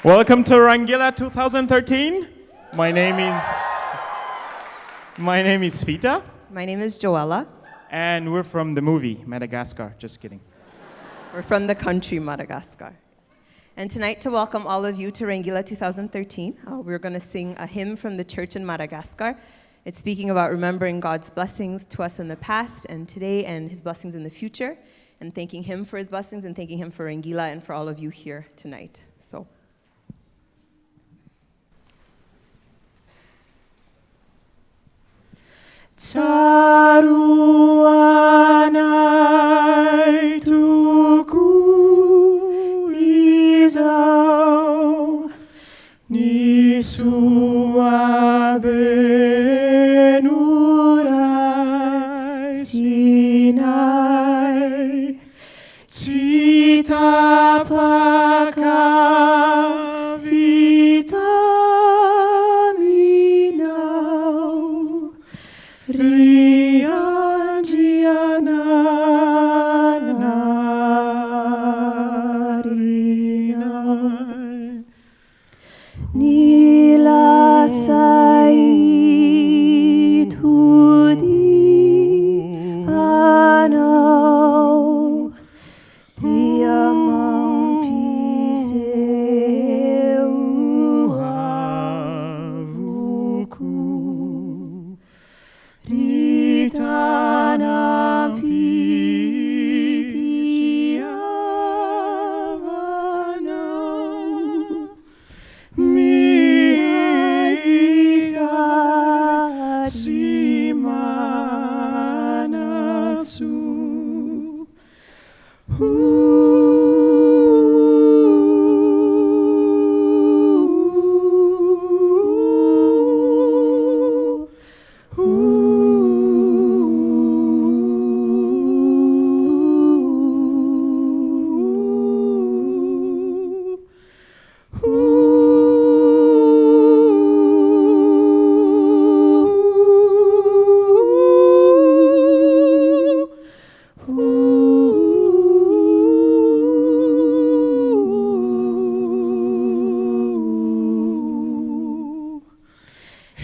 Welcome to Rangeela 2013. My name is Fita, My name is Joella. and we're from the movie Madagascar. Just kidding. We're from the country Madagascar. And tonight, to welcome all of you to Rangeela 2013, we're going to sing a hymn from the church in Madagascar. It's speaking about remembering God's blessings to us in the past and today and his blessings in the future, and thanking him for his blessings and thanking him for Rangeela and for all of you here tonight. So. Taruanai tuku izau ni suabenurai sinai cita pakavitamina Nila sai tudi anau diamang piseu havuku Ritana pitiavana miisa simanasu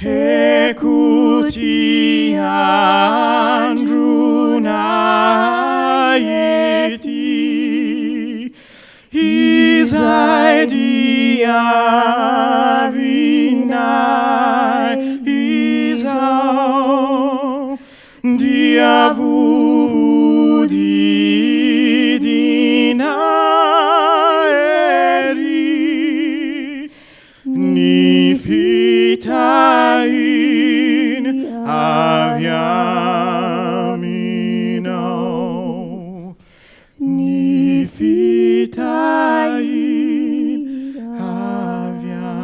Hekuti andrunaiti Izai diavinai Izau diavudi dinaeri Nifitain aviamino Nifitain aviamino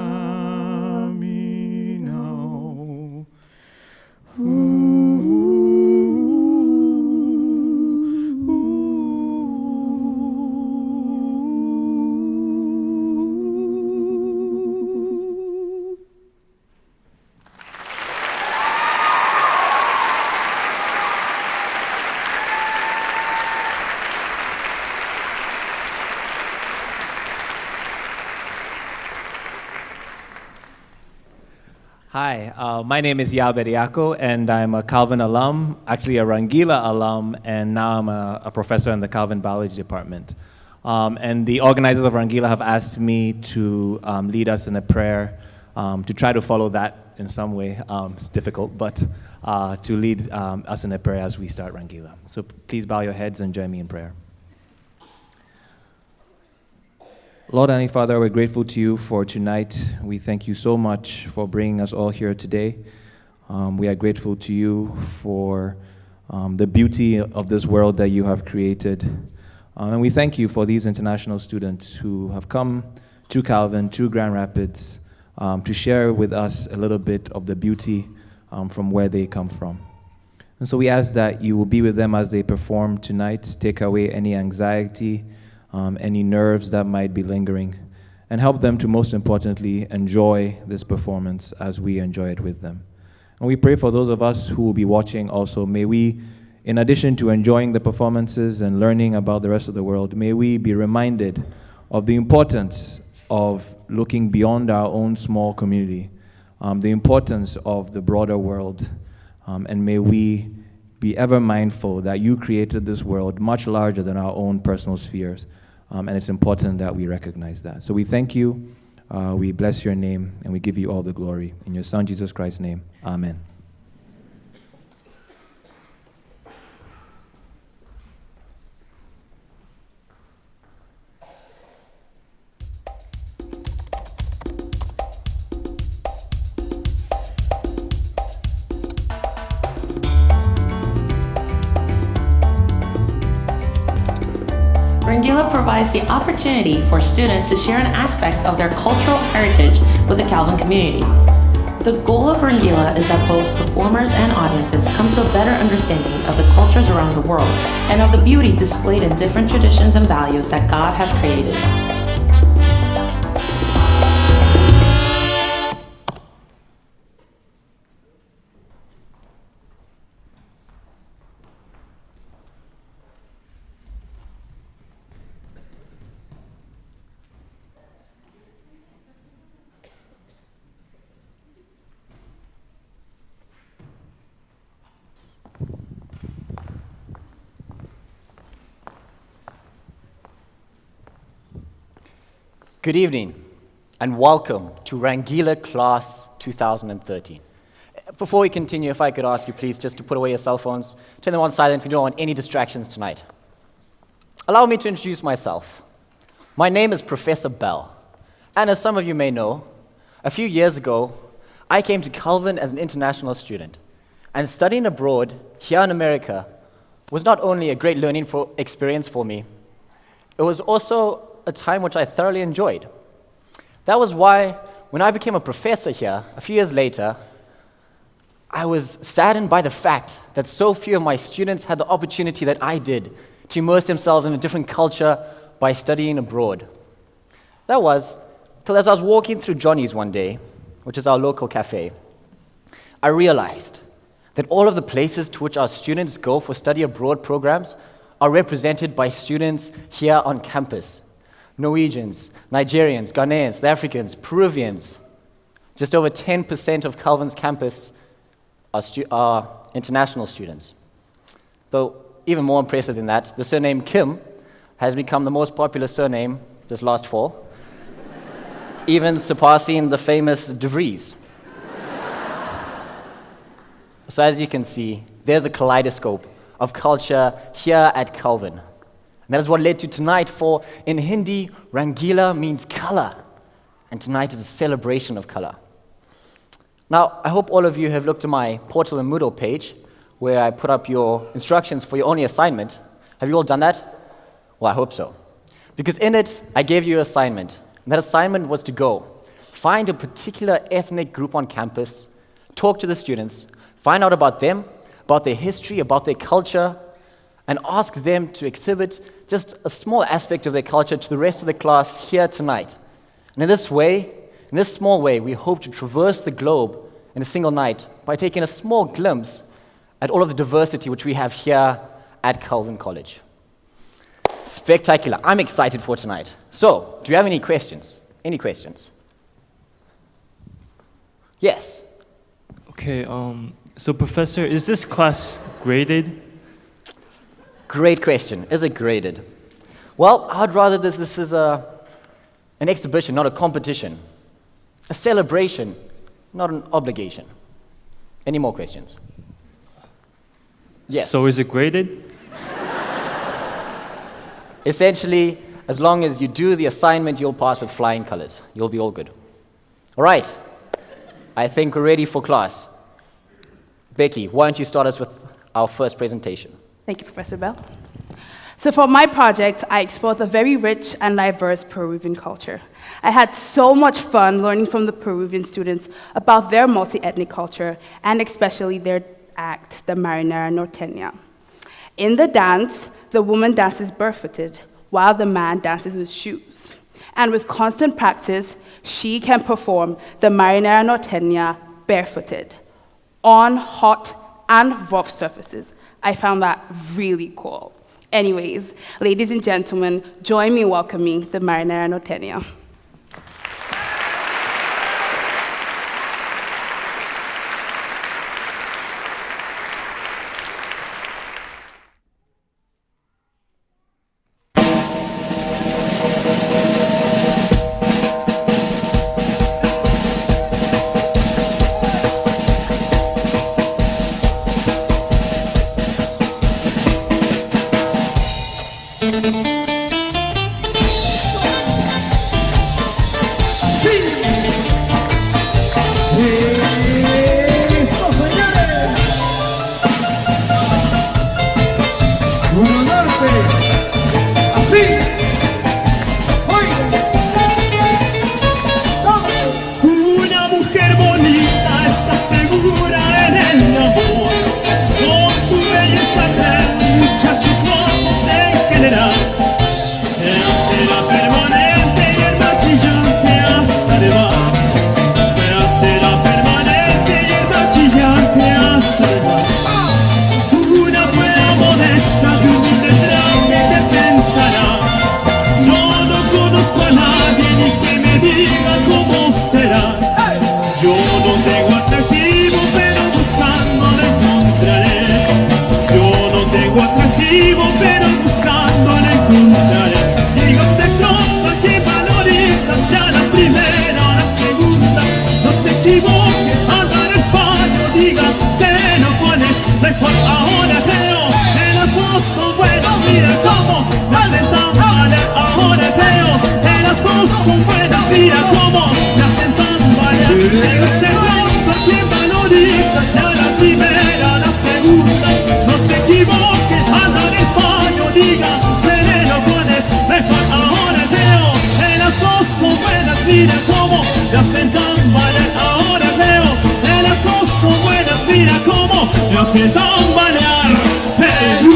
Hi, my name is Yao Bediako, and I'm a Calvin alum, actually a Rangeela alum, and now I'm a professor in the Calvin Biology Department. And the organizers of Rangeela have asked me to lead us in a prayer, to try to follow that in some way. It's difficult, but to lead us in a prayer as we start Rangeela. So please bow your heads and join me in prayer. Lord and Father, we're grateful to you for tonight. We thank you so much for bringing us all here today. We are grateful to you for the beauty of this world that you have created. And we thank you for these international students who have come to Calvin, to Grand Rapids, to share with us a little bit of the beauty from where they come from. And so we ask that you will be with them as they perform tonight, take away any anxiety, any nerves that might be lingering, and help them to, most importantly, enjoy this performance as we enjoy it with them. And we pray for those of us who will be watching also. May we, in addition to enjoying the performances and learning about the rest of the world, may we be reminded of the importance of looking beyond our own small community, the importance of the broader world, and may we be ever mindful that you created this world much larger than our own personal spheres, and it's important that we recognize that. So we thank you, we bless your name, and we give you all the glory. In your Son, Jesus Christ's name, amen. Rangeela provides the opportunity for students to share an aspect of their cultural heritage with the Calvin community. The goal of Rangeela is that both performers and audiences come to a better understanding of the cultures around the world and of the beauty displayed in different traditions and values that God has created. Good evening, and welcome to Rangeela Class 2013. Before we continue, if I could ask you please just to put away your cell phones, turn them on silent if you don't want any distractions tonight. Allow me to introduce myself. My name is Professor Bell, and as some of you may know, a few years ago, I came to Calvin as an international student, and studying abroad here in America was not only a great learning experience for me, it was also a time which I thoroughly enjoyed. That was why, when I became a professor here, a few years later, I was saddened by the fact that so few of my students had the opportunity that I did to immerse themselves in a different culture by studying abroad. That was till as I was walking through Johnny's one day, which is our local cafe, I realized that all of the places to which our students go for study abroad programs are represented by students here on campus. Norwegians, Nigerians, Ghanaians, South Africans, Peruvians. Just over 10% of Calvin's campus are international students. Though, even more impressive than that, the surname Kim has become the most popular surname this last fall, even surpassing the famous De Vries. So as you can see, there's a kaleidoscope of culture here at Calvin. And that is what led to tonight, for in Hindi, Rangeela means color, and tonight is a celebration of color. Now, I hope all of you have looked at my Portal and Moodle page, where I put up your instructions for your only assignment. Have you all done that? Well, I hope so. Because in it, I gave you an assignment, and that assignment was to go find a particular ethnic group on campus, talk to the students, find out about them, about their history, about their culture, and ask them to exhibit just a small aspect of their culture to the rest of the class here tonight. And in this small way, we hope to traverse the globe in a single night by taking a small glimpse at all of the diversity which we have here at Calvin College. Spectacular. I'm excited for tonight. So, do you have any questions? Any questions? Yes? Okay, so Professor, is this class graded? Great question. Is it graded? Well, I'd rather this is an exhibition, not a competition. A celebration, not an obligation. Any more questions? Yes. So is it graded? Essentially, as long as you do the assignment, you'll pass with flying colors. You'll be all good. All right. I think we're ready for class. Becky, why don't you start us with our first presentation? Thank you, Professor Bell. So for my project, I explored the very rich and diverse Peruvian culture. I had so much fun learning from the Peruvian students about their multi-ethnic culture, and especially their act, the Marinera Norteña. In the dance, the woman dances barefooted, while the man dances with shoes. And with constant practice, she can perform the Marinera Norteña barefooted on hot and rough surfaces. I found that really cool. Anyways, ladies and gentlemen, join me in welcoming the Marinera Norteña. Pero este cuento, quien valoriza sea la primera, la segunda. No se equivoque, habla despacio, diga, sereno cuál es mejor. Ahora veo, las dos son buenas, mira cómo me hacen tambalear. Ahora veo, las dos son buenas, mira cómo me hacen tambalear. Perú.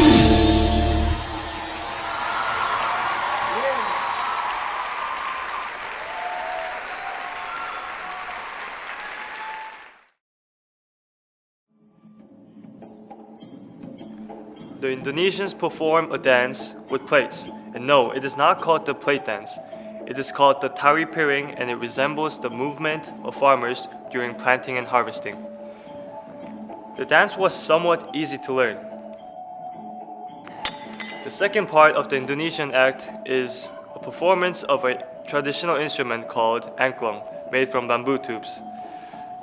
The Indonesians perform a dance with plates. And no, it is not called the plate dance. It is called the tari piring, and it resembles the movement of farmers during planting and harvesting. The dance was somewhat easy to learn. The second part of the Indonesian Act is a performance of a traditional instrument called angklung, made from bamboo tubes.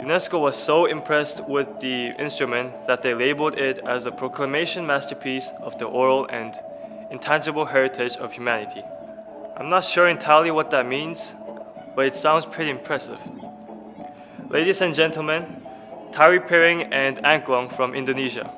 UNESCO was so impressed with the instrument that they labeled it as a proclamation masterpiece of the oral and intangible heritage of humanity. I'm not sure entirely what that means, but it sounds pretty impressive. Ladies and gentlemen, tari piring and angklung from Indonesia.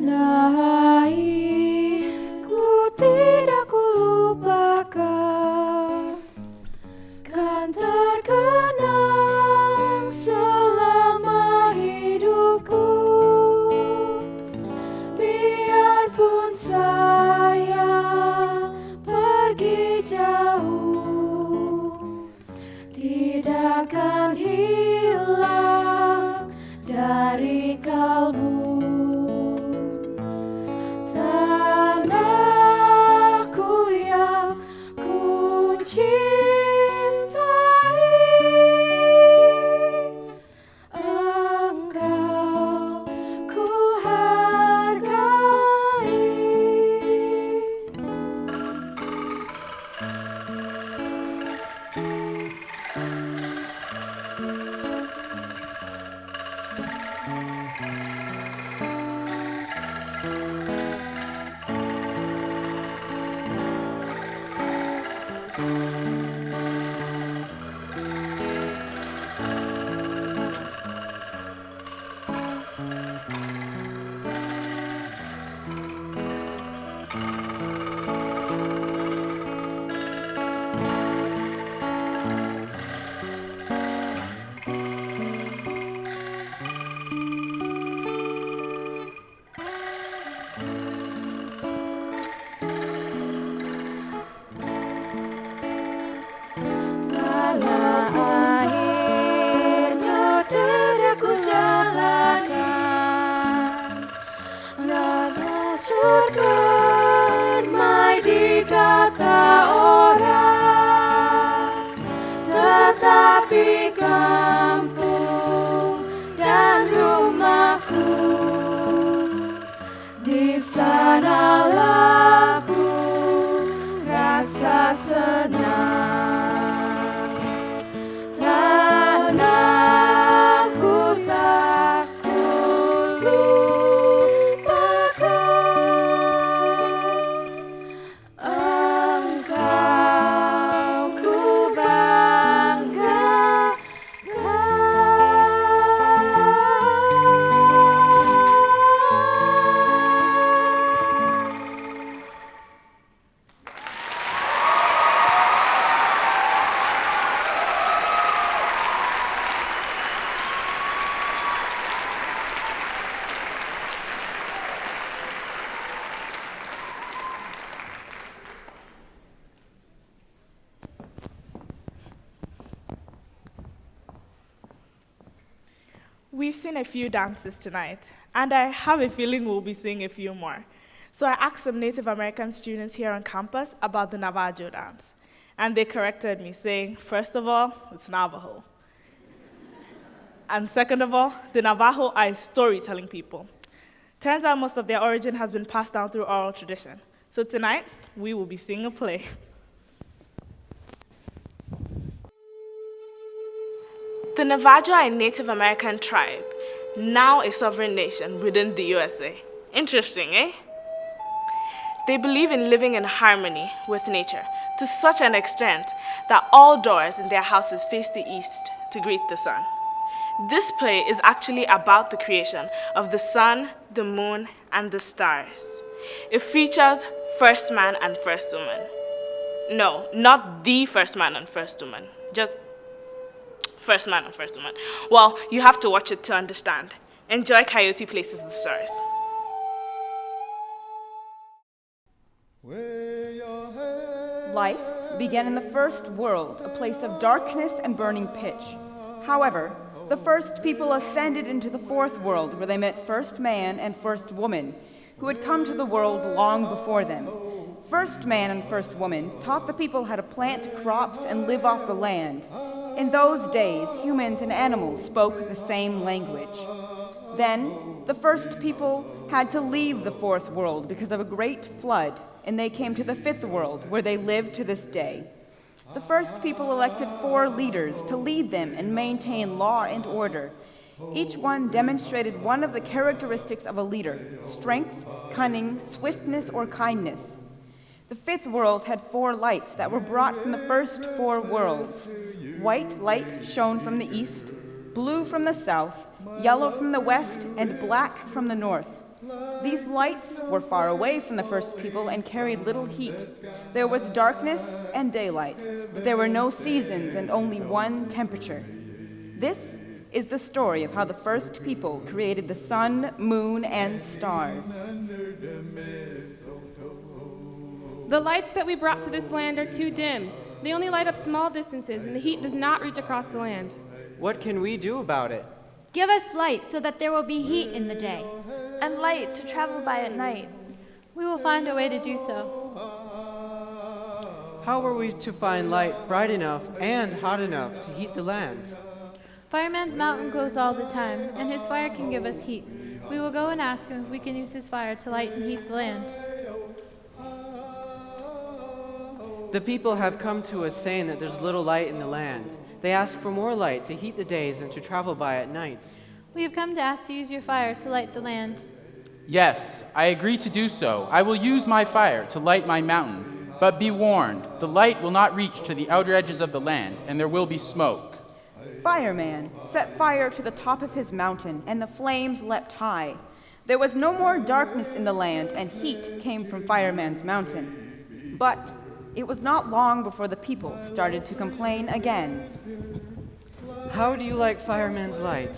tanah airku tidak kulupakan, kan terkenang selama hidupku. Biarpun saya pergi jauh, tidak akan hilang dari kalbu. Tanahku yang ku cintai, engkau ku hargai. Tanah airnya tidak ku jalankan, rasyur bermain di kata orang, tetapi kampung dan rumahku, di sanalah ku rasa senang. Tanahku tak ku lupakan, engkau ku banggakan. We've seen a few dances tonight, and I have a feeling we'll be seeing a few more. So I asked some Native American students here on campus about the Navajo dance, and they corrected me, saying, first of all, it's Navajo. And second of all, the Navajo are storytelling people. Turns out most of their origin has been passed down through oral tradition. So tonight, we will be seeing a play. The Navajo are a Native American tribe, now a sovereign nation within the USA. Interesting, eh? They believe in living in harmony with nature to such an extent that all doors in their houses face the east to greet the sun. This play is actually about the creation of the sun, the moon, and the stars. It features first man and first woman. No, not the first man and first woman, just first man and first woman. Well, you have to watch it to understand. Enjoy Coyote Places the Stars. Life began in the first world, a place of darkness and burning pitch. However, the first people ascended into the fourth world, where they met first man and first woman, who had come to the world long before them. First man and first woman taught the people how to plant crops and live off the land. In those days, humans and animals spoke the same language. Then, the first people had to leave the fourth world because of a great flood, and they came to the fifth world, where they live to this day. The first people elected 4 leaders to lead them and maintain law and order. Each one demonstrated one of the characteristics of a leader: strength, cunning, swiftness, or kindness. The fifth world had 4 lights that were brought from the first 4 worlds. White light shone from the east, blue from the south, yellow from the west, and black from the north. These lights were far away from the first people and carried little heat. There was darkness and daylight, but there were no seasons and only one temperature. This is the story of how the first people created the sun, moon, and stars. The lights that we brought to this land are too dim. They only light up small distances, and the heat does not reach across the land. What can we do about it? Give us light so that there will be heat in the day. And light to travel by at night. We will find a way to do so. How are we to find light bright enough and hot enough to heat the land? Fireman's mountain glows all the time, and his fire can give us heat. We will go and ask him if we can use his fire to light and heat the land. The people have come to us saying that there's little light in the land. They ask for more light to heat the days and to travel by at night. We have come to ask to use your fire to light the land. Yes, I agree to do so. I will use my fire to light my mountain. But be warned, the light will not reach to the outer edges of the land, and there will be smoke. Fireman set fire to the top of his mountain, and the flames leapt high. There was no more darkness in the land, and heat came from Fireman's mountain. But it was not long before the people started to complain again. How do you like Fireman's light?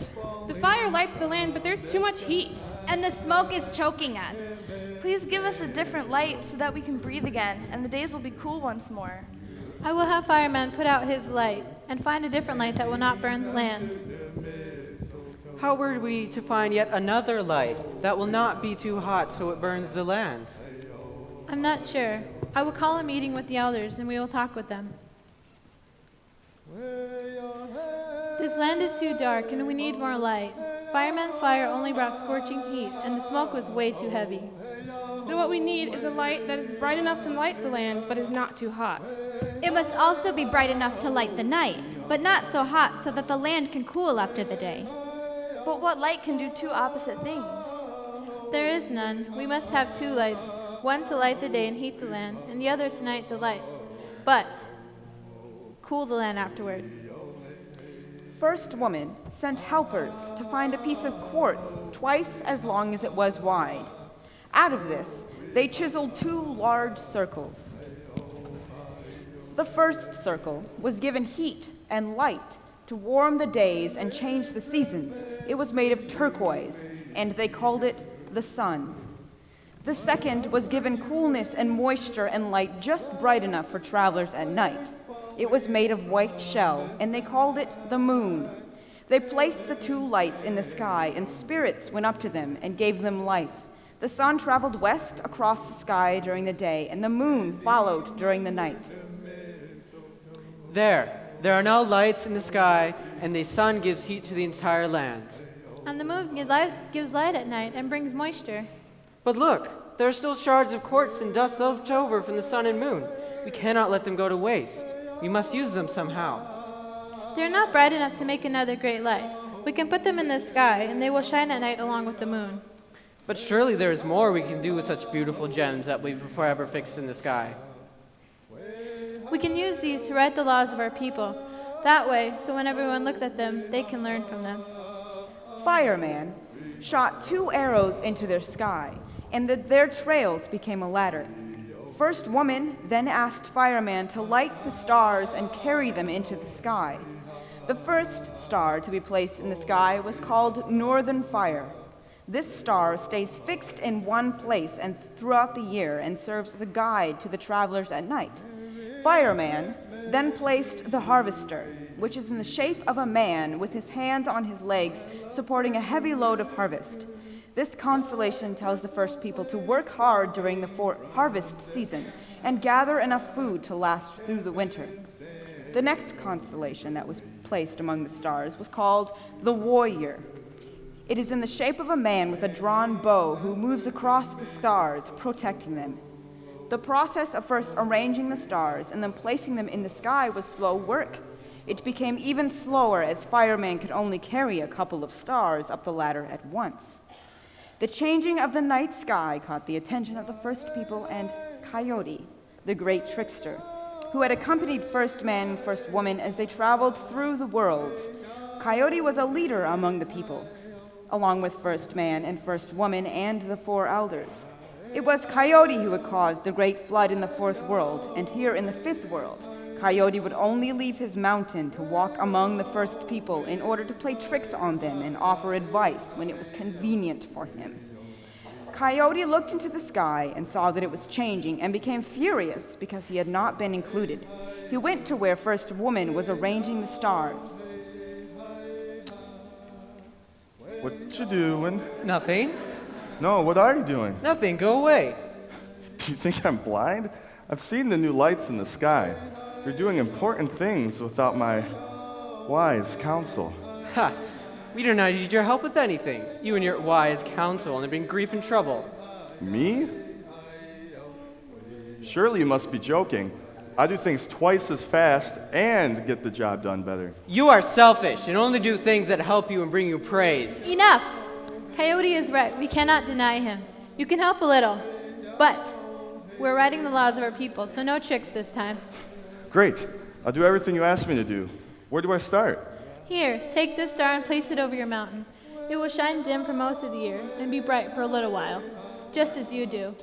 The fire lights the land, but there's too much heat. And the smoke is choking us. Please give us a different light so that we can breathe again, and the days will be cool once more. I will have Fireman put out his light and find a different light that will not burn the land. How were we to find yet another light that will not be too hot so it burns the land? I'm not sure. I will call a meeting with the elders and we will talk with them. This land is too dark and we need more light. Fireman's fire only brought scorching heat and the smoke was way too heavy. So what we need is a light that is bright enough to light the land, but is not too hot. It must also be bright enough to light the night, but not so hot so that the land can cool after the day. But what light can do two opposite things? There is none. We must have two lights, one to light the day and heat the land, and the other to night the light, but cool the land afterward. First woman sent helpers to find a piece of quartz twice as long as it was wide. Out of this, they chiseled two large circles. The first circle was given heat and light to warm the days and change the seasons. It was made of turquoise, and they called it the sun. The second was given coolness and moisture and light just bright enough for travelers at night. It was made of white shell, and they called it the moon. They placed the two lights in the sky, and spirits went up to them and gave them life. The sun traveled west across the sky during the day, and the moon followed during the night. There are now lights in the sky, and the sun gives heat to the entire land. And the moon gives light at night and brings moisture. But look, there are still shards of quartz and dust left over from the sun and moon. We cannot let them go to waste. We must use them somehow. They're not bright enough to make another great light. We can put them in the sky, and they will shine at night along with the moon. But surely there is more we can do with such beautiful gems that we've forever fixed in the sky. We can use these to write the laws of our people. That way, so when everyone looks at them, they can learn from them. Fireman shot two arrows into their sky, and their trails became a ladder. First woman then asked Fireman to light the stars and carry them into the sky. The first star to be placed in the sky was called Northern Fire. This star stays fixed in one place and throughout the year and serves as a guide to the travelers at night. Fireman then placed the Harvester, which is in the shape of a man with his hands on his legs supporting a heavy load of harvest. This constellation tells the first people to work hard during the harvest season and gather enough food to last through the winter. The next constellation that was placed among the stars was called the Warrior. It is in the shape of a man with a drawn bow who moves across the stars, protecting them. The process of first arranging the stars and then placing them in the sky was slow work. It became even slower as Fireman could only carry a couple of stars up the ladder at once. The changing of the night sky caught the attention of the first people and Coyote, the great trickster, who had accompanied first man and first woman as they traveled through the worlds. Coyote was a leader among the people. along with first man and first woman and the four elders. It was Coyote who had caused the great flood in the fourth world, and here in the fifth world, Coyote would only leave his mountain to walk among the first people in order to play tricks on them and offer advice when it was convenient for him. Coyote looked into the sky and saw that it was changing and became furious because he had not been included. He went to where First Woman was arranging the stars. What you doing? Nothing. No, what are you doing? Nothing. Go away. Do you think I'm blind? I've seen the new lights in the sky. You're doing important things without my wise counsel. Ha! We do not need your help with anything. You and your wise counsel only bring grief and trouble. Me? Surely you must be joking. I do things twice as fast and get the job done better. You are selfish and only do things that help you and bring you praise. Enough! Coyote is right. We cannot deny him. You can help a little, but we're writing the laws of our people, so no tricks this time. Great. I'll do everything you asked me to do. Where do I start? Here, take this star and place it over your mountain. It will shine dim for most of the year and be bright for a little while, just as you do.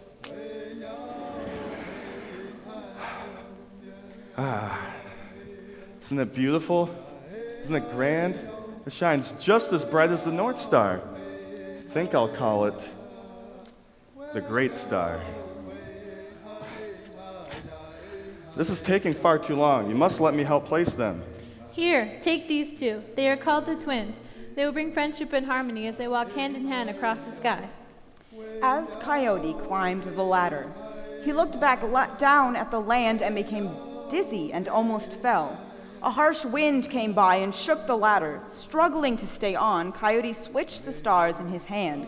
Isn't it beautiful? Isn't it grand? It shines just as bright as the North Star. I think I'll call it the Great Star. This is taking far too long. You must let me help place them. Here, take these two. They are called the twins. They will bring friendship and harmony as they walk hand in hand across the sky. As Coyote climbed the ladder, he looked back down at the land and became dizzy and almost fell. A harsh wind came by and shook the ladder. Struggling to stay on, Coyote switched the stars in his hands.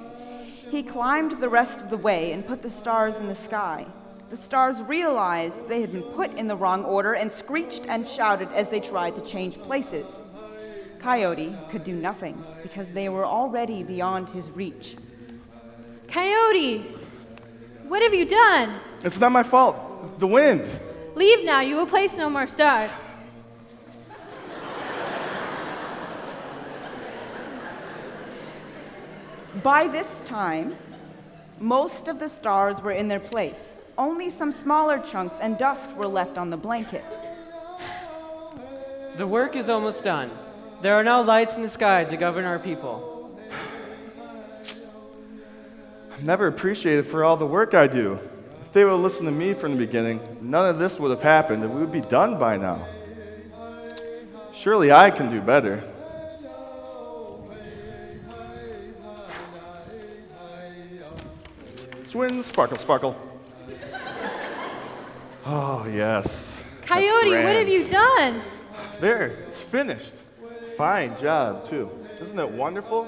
He climbed the rest of the way and put the stars in the sky. The stars realized they had been put in the wrong order and screeched and shouted as they tried to change places. Coyote could do nothing because they were already beyond his reach. Coyote! What have you done? It's not my fault. The wind. Leave now. You will place no more stars. By this time, most of the stars were in their place. Only some smaller chunks and dust were left on the blanket. The work is almost done. There are now lights in the sky to govern our people. I'm never appreciated for all the work I do. If they would have listened to me from the beginning, none of this would have happened and we would be done by now. Surely I can do better. Swing, sparkle, sparkle. Oh, yes. Coyote, what have you done? There, it's finished. Fine job, too. Isn't it wonderful?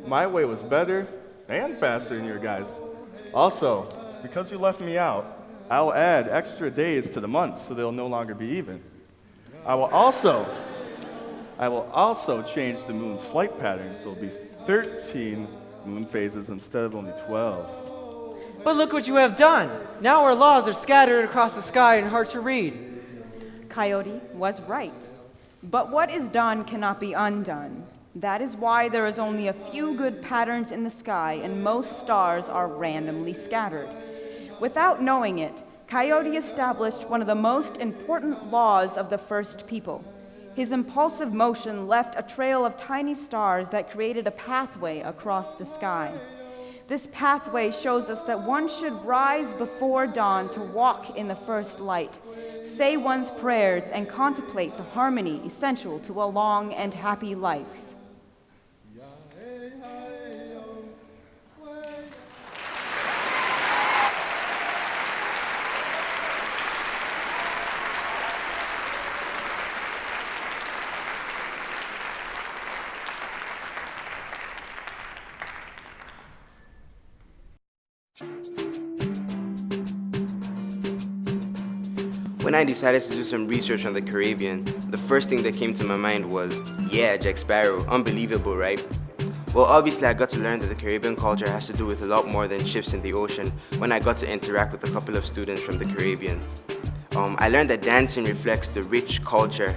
My way was better and faster than your guys. Also, because you left me out, I'll add extra days to the months so they'll no longer be even. I will also change the moon's flight pattern so it'll be 13 moon phases instead of only 12. But look what you have done. Now our laws are scattered across the sky and hard to read. Coyote was right. But what is done cannot be undone. That is why there is only a few good patterns in the sky and most stars are randomly scattered. Without knowing it, Coyote established one of the most important laws of the first people. His impulsive motion left a trail of tiny stars that created a pathway across the sky. This pathway shows us that one should rise before dawn to walk in the first light, say one's prayers, and contemplate the harmony essential to a long and happy life. When I decided to do some research on the Caribbean, the first thing that came to my mind was, yeah, Jack Sparrow, unbelievable, right? Well, obviously I got to learn that the Caribbean culture has to do with a lot more than ships in the ocean when I got to interact with a couple of students from the Caribbean. I learned that dancing reflects the rich culture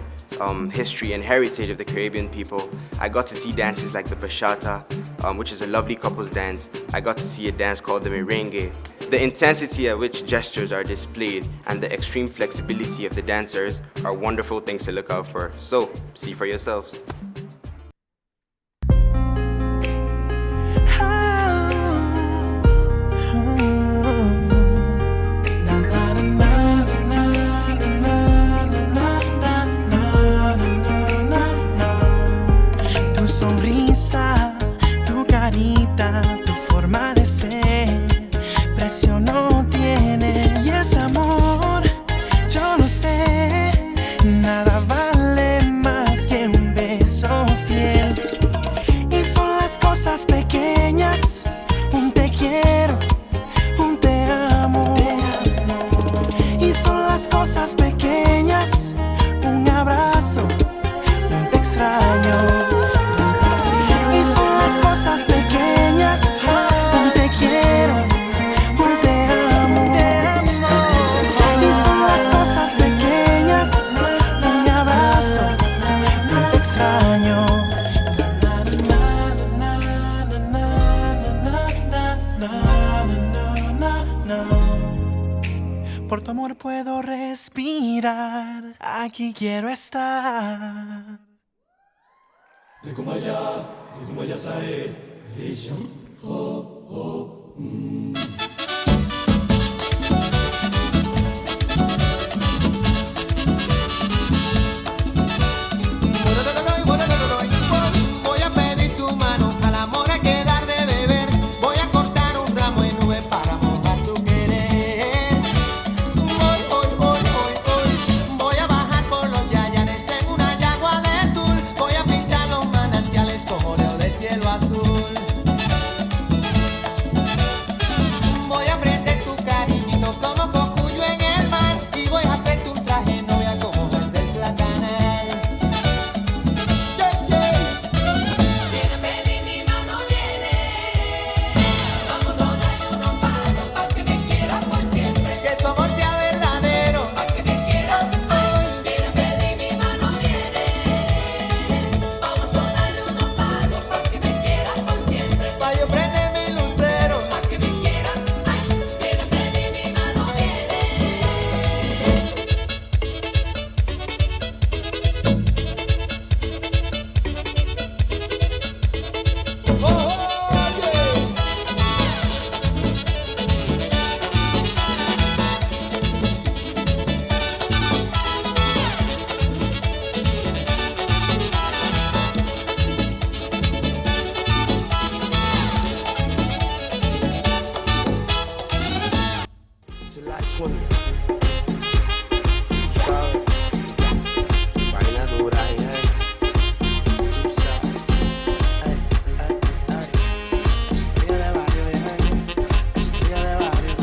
history and heritage of the Caribbean people. I got to see dances like the bachata, which is a lovely couples dance. I got to see a dance called the merengue. The intensity at which gestures are displayed and the extreme flexibility of the dancers are wonderful things to look out for. So, see for yourselves. Tu sonrisa, tu carita, tu forma de ser, presión no tiene y es amor, yo lo sé, nada vale más que un beso fiel. Y son las cosas pequeñas, un te quiero, un te amo. Y son las cosas pequeñas, un abrazo, un te extraño. Y son las cosas pequeñas, un te quiero, un te amo. Y son las cosas pequeñas, un abrazo, un te extraño. Por tu amor puedo respirar, aquí quiero estar. Voy a pedir su mano, al amor hay que dar de beber. Voy a cortar un ramo de nube para mojar su querer. Voy a bajar por los yayanes en una yagua de tul. Voy a pintar los manantiales como leo de cielo azul. Voy a prender tu cariñito como cocuyo en el mar. Y voy a hacerte un traje novia como Juan del Platanal. Viene a pedir mi mano, viene. Vamos a darle unos palos pa' que me quiera por siempre. Que su amor sea verdadero, pa' que me quiera. Viene a pedir mi mano, viene. Vamos a darle unos palos pa' que me quiera por siempre. Pa' yo prender mi lucero, pa' que me quiera. Viene a pedir mi mano, viene. July 20. Tú sabes, vaina dura, tú sabes. Estrella de barrio, estrella de barrio.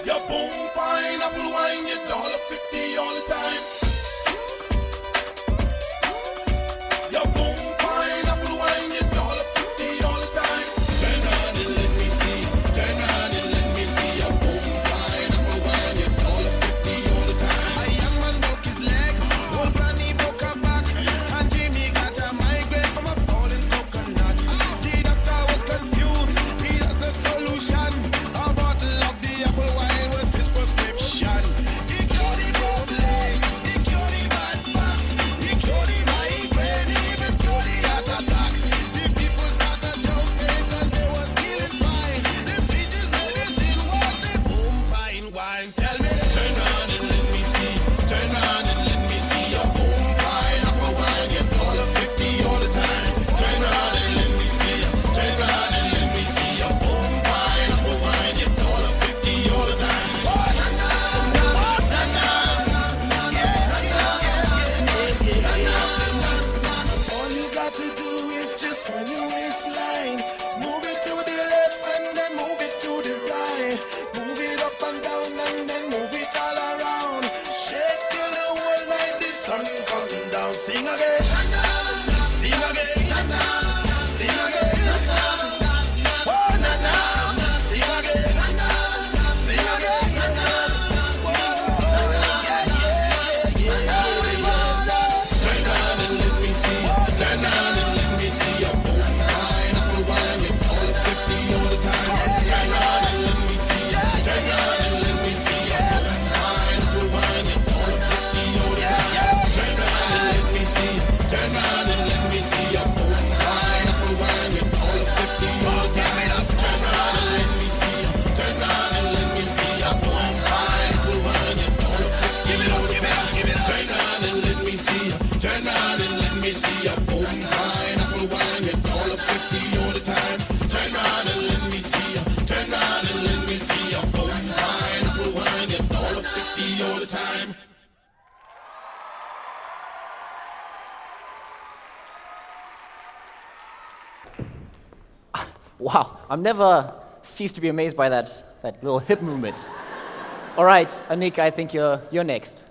Your boom pineapple wine, your $1.50 all the time. Your boom pineapple wine, your $1.50 all the time. Turn around and let me see. Turn around and let me see your boom pineapple wine, your $1.50 all the time. A young man broke his leg, old granny broke her back, and Jimmy got a migraine from a falling coconut. The doctor was confused. He had the solution. A bottle of the apple wine was his prescription. He got the bootleg, he Wow, I'm never ceased to be amazed by that little hip movement. All right, Anika, I think you're next.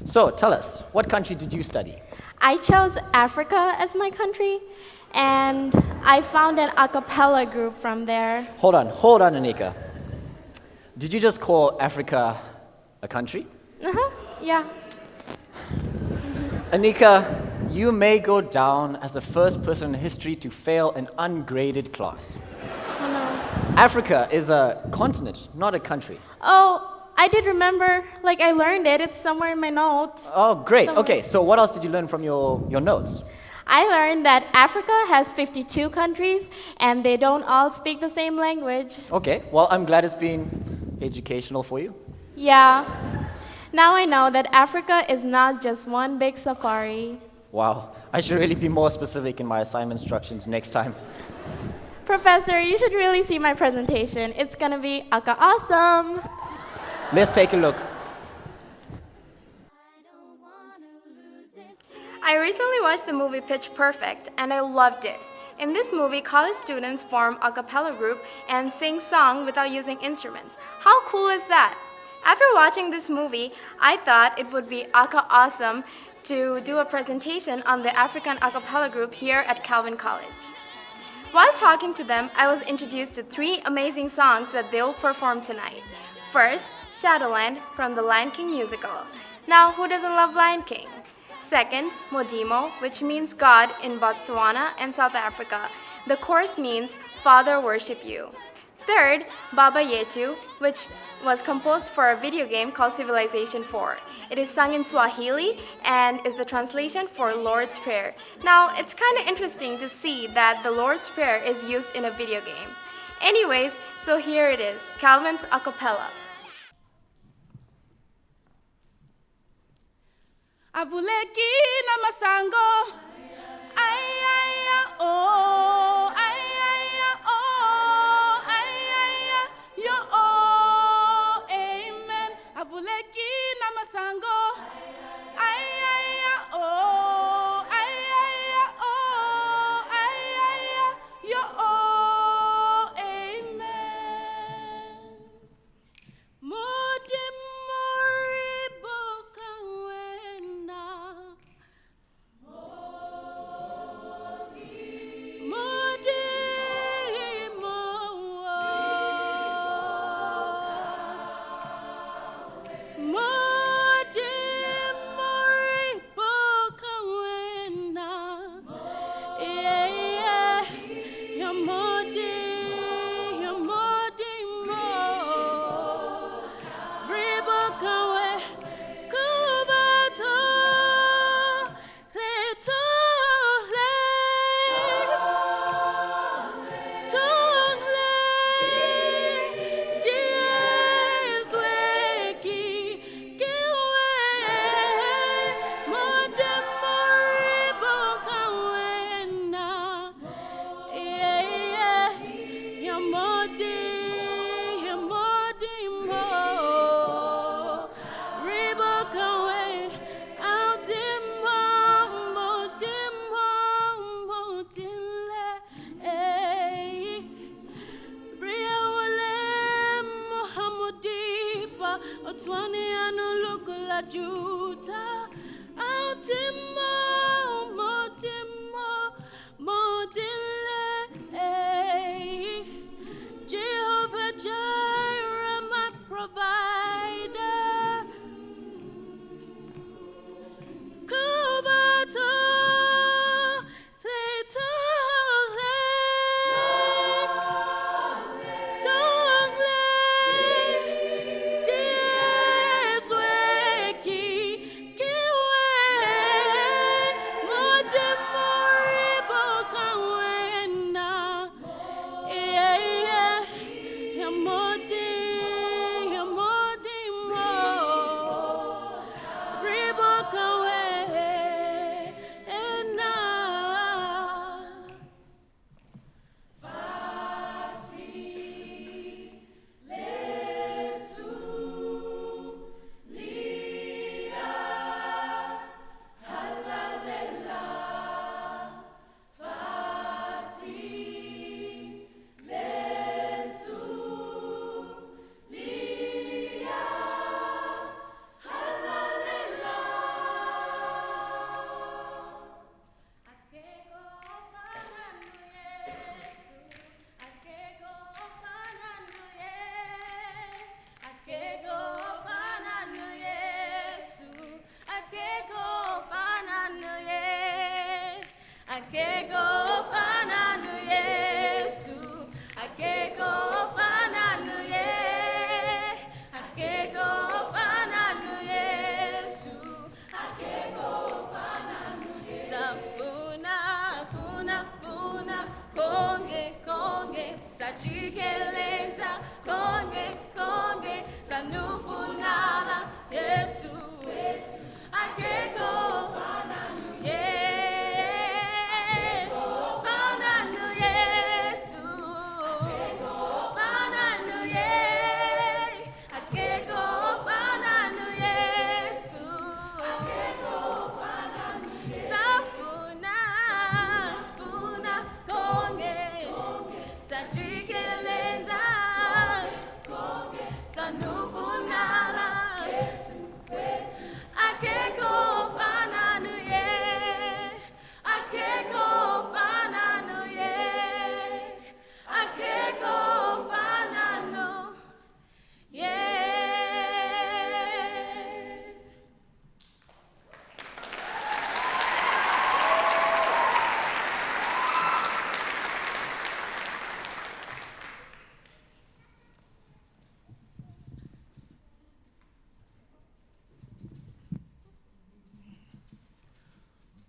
So tell us, what country did you study? I chose Africa as my country, and I found an acapella group from there. Hold on, Anika. Did you just call Africa a country? Yeah. Anika, you may go down as the first person in history to fail an ungraded class. Oh no. Africa is a continent, not a country. Oh, I did remember, like I learned it. It's somewhere in my notes. Oh, great. Somewhere. Okay, so what else did you learn from your notes? I learned that Africa has 52 countries, and they don't all speak the same language. Okay, well, I'm glad it's been educational for you. Yeah. Now I know that Africa is not just one big safari. Wow, I should really be more specific in my assignment instructions next time. Professor, you should really see my presentation. It's gonna be awesome. Let's take a look. I recently watched the movie Pitch Perfect, and I loved it. In this movie, college students form a cappella group and sing songs without using instruments. How cool is that? After watching this movie, I thought it would be awesome to do a presentation on the African a cappella group here at Calvin College. While talking to them, I was introduced to 3 amazing songs that they'll perform tonight. First, Shadowland from the Lion King musical. Now, who doesn't love Lion King? Second, Modimo, which means God in Botswana and South Africa. The chorus means Father worship you. Third, Baba Yetu, which was composed for a video game called Civilization 4. It is sung in Swahili and is the translation for Lord's Prayer. Now, it's kind of interesting to see that the Lord's Prayer is used in a video game. Anyways, so here it is, Calvin's Acapella. Avuleki na masango, ay ay ay oh, ay ay ay oh, ay ay ay yo oh, amen. Avuleki na masango, ay ay ay oh, ay ay ay oh, ay ay ay yo oh, amen. sajikeleza konge konge sanufunala Yesu akeko yeah fananu Yesu fananu yeah akeko fananu Yesu akeko fananu safuna funa konge sajikeleza sanufunala akeko fananu ye akeko fananu ye akeko fananu ye.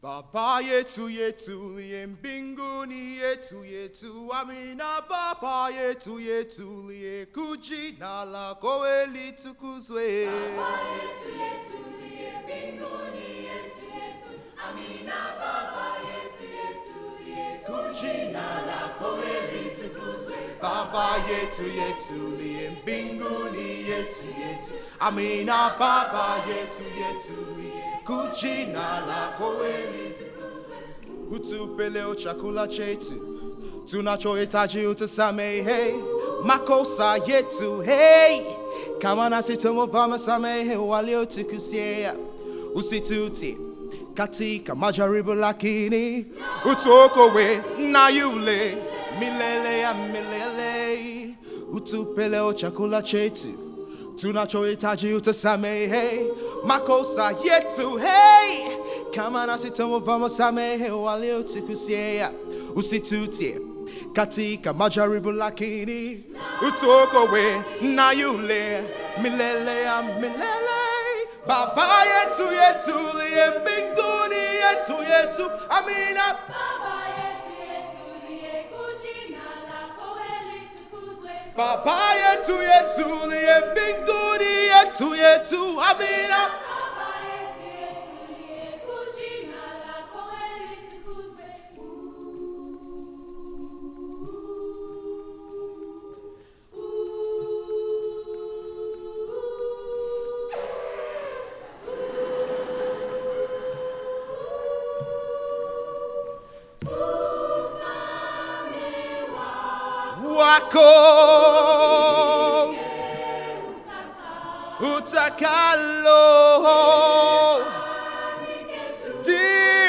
Baba yetu yetu liye mbinguni yetu yetu amina. Baba yetu yetu liye kujina lako litukuzwe. Baba yetu yetu liye mbinguni yetu yetu amina. Baba yetu yetu liye kujina lako litukuzwe. Baba yetu yetu liye mbinguni yetu yetu amina. Baba yetu yetu liye kujina lako litukuzwe. Utupe leo chakula chetu tunachohitaji, utusamehe makosa yetu, hey, kama nasi tumewasamehe waliotukosea, usitutie katika majaribu, lakini utuokoe na yule milele ya milele. Utupe leo chakula chetu tunachohitaji, utusamehe makosa yetu, hey, kama nasi tumewasamehe waliotukosea, usitutie katika majaribu, lakini utuokoe na yule milele ya milele. Baba yetu yetu liye mbinguni yetu yetu amina. Baba yetu yetu liye kujina lako litukuzwe. Baba yetu yetu liye mbinguni yetu yetu amina. Baba yetu yetu liye kujina lako litukuzwe. Wako utakalo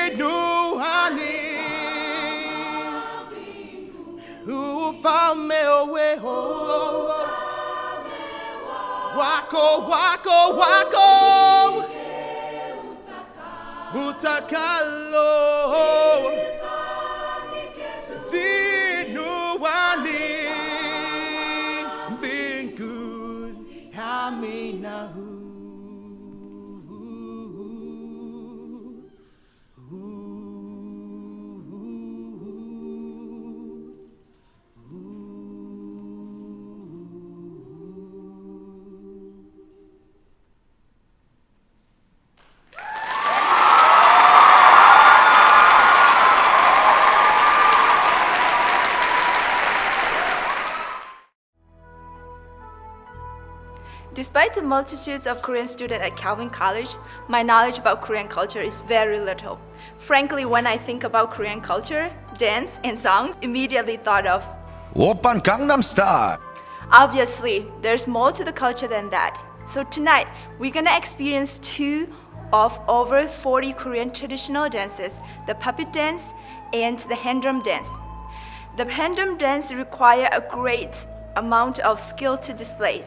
dinuani ufalme weho wako wako wako utakalo dinuani mbinguni amina. Despite the multitudes of Korean students at Calvin College, my knowledge about Korean culture is very little. Frankly, when I think about Korean culture, dance and songs, immediately thought of Oppan Gangnam Style. Obviously, there's more to the culture than that. So tonight, we're gonna experience two of over 40 Korean traditional dances, the puppet dance and the hand drum dance. The hand drum dance requires a great amount of skill to display.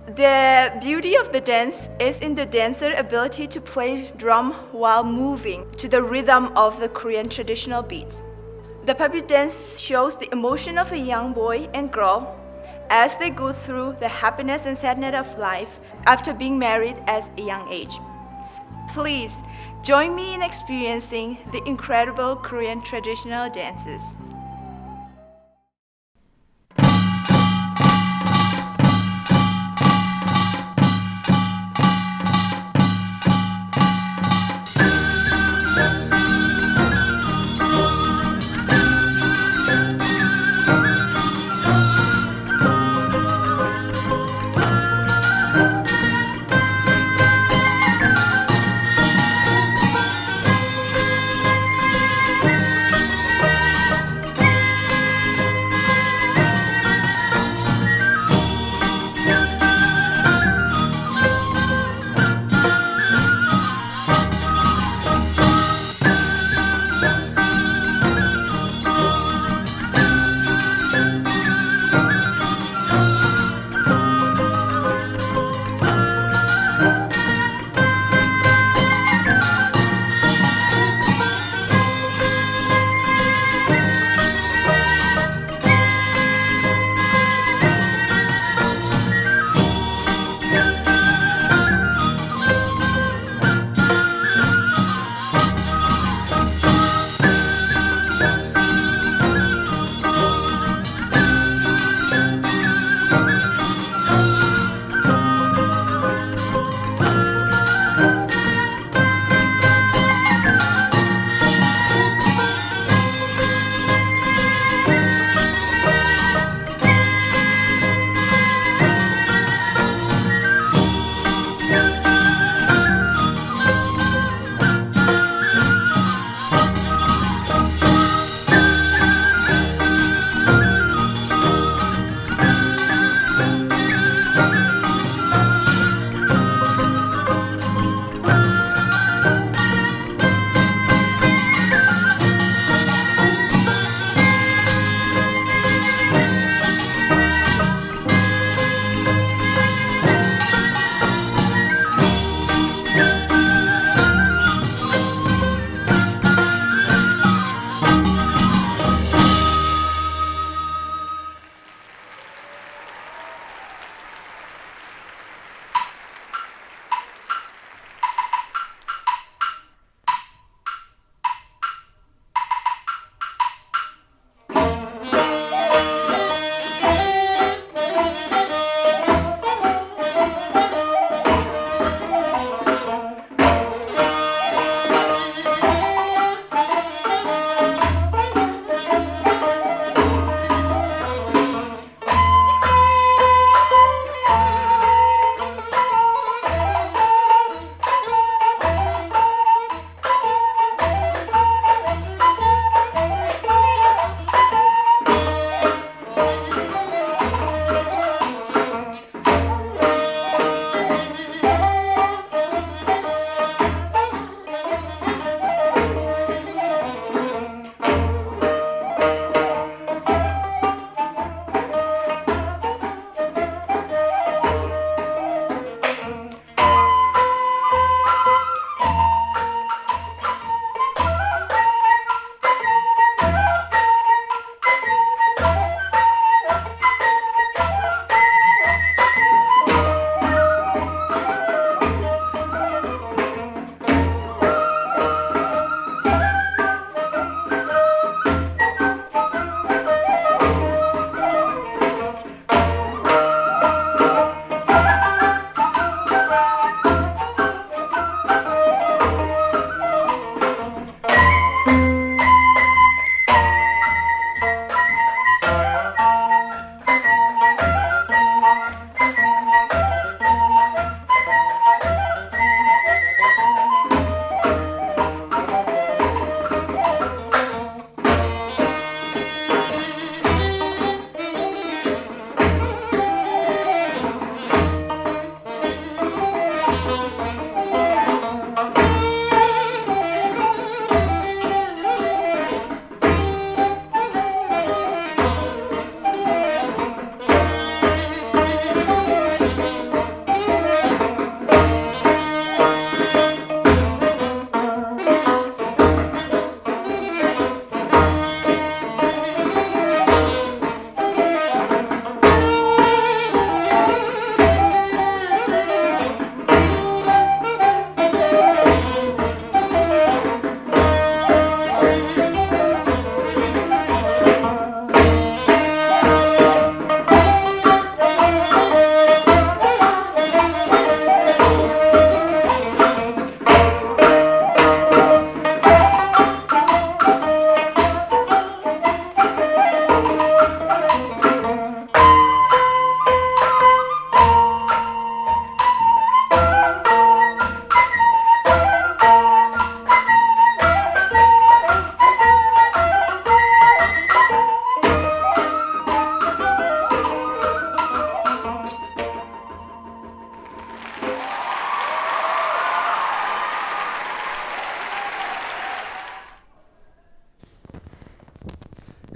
The beauty of the dance is in the dancer's ability to play drum while moving to the rhythm of the Korean traditional beat. The puppet dance shows the emotion of a young boy and girl as they go through the happiness and sadness of life after being married at a young age. Please join me in experiencing the incredible Korean traditional dances.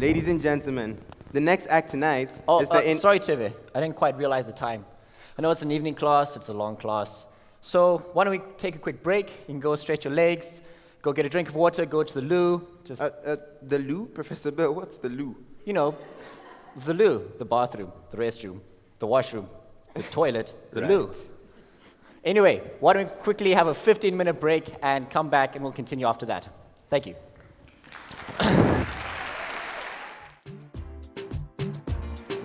Ladies and gentlemen, the next act tonight is sorry, Cheve. I didn't quite realize the time. I know it's an evening class, it's a long class. So why don't we take a quick break? You can go stretch your legs, go get a drink of water, go to the loo. The loo? Professor Bill, what's the loo? You know, the loo, the bathroom, the restroom, the washroom, the toilet, the loo. Anyway, why don't we quickly have a 15-minute break and come back and we'll continue after that. Thank you.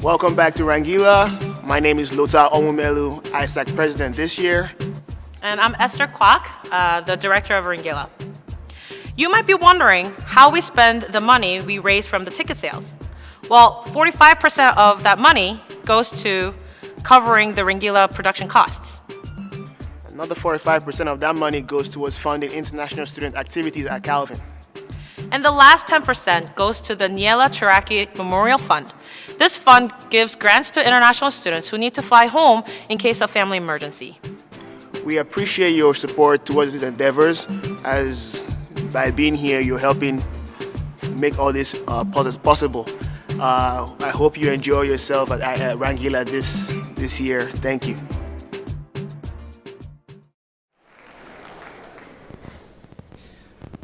Welcome back to Rangeela. My name is Lota Omumelu, ISAC president this year. And I'm Esther Kwak, the director of Rangeela. You might be wondering how we spend the money we raise from the ticket sales. Well, 45% of that money goes to covering the Rangeela production costs. Another 45% of that money goes towards funding international student activities at Calvin. And the last 10% goes to the Niela Cherokee Memorial Fund. This fund gives grants to international students who need to fly home in case of family emergency. We appreciate your support towards these endeavors, as by being here, you're helping make all this possible. I hope you enjoy yourself at Rangeela this year. Thank you.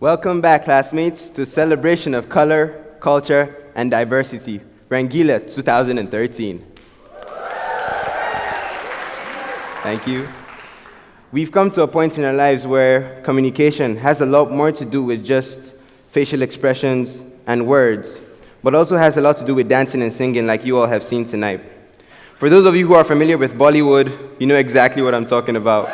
Welcome back, classmates, to Celebration of Color, Culture, and Diversity, Rangeela 2013. Thank you. We've come to a point in our lives where communication has a lot more to do with just facial expressions and words, but also has a lot to do with dancing and singing like you all have seen tonight. For those of you who are familiar with Bollywood, you know exactly what I'm talking about.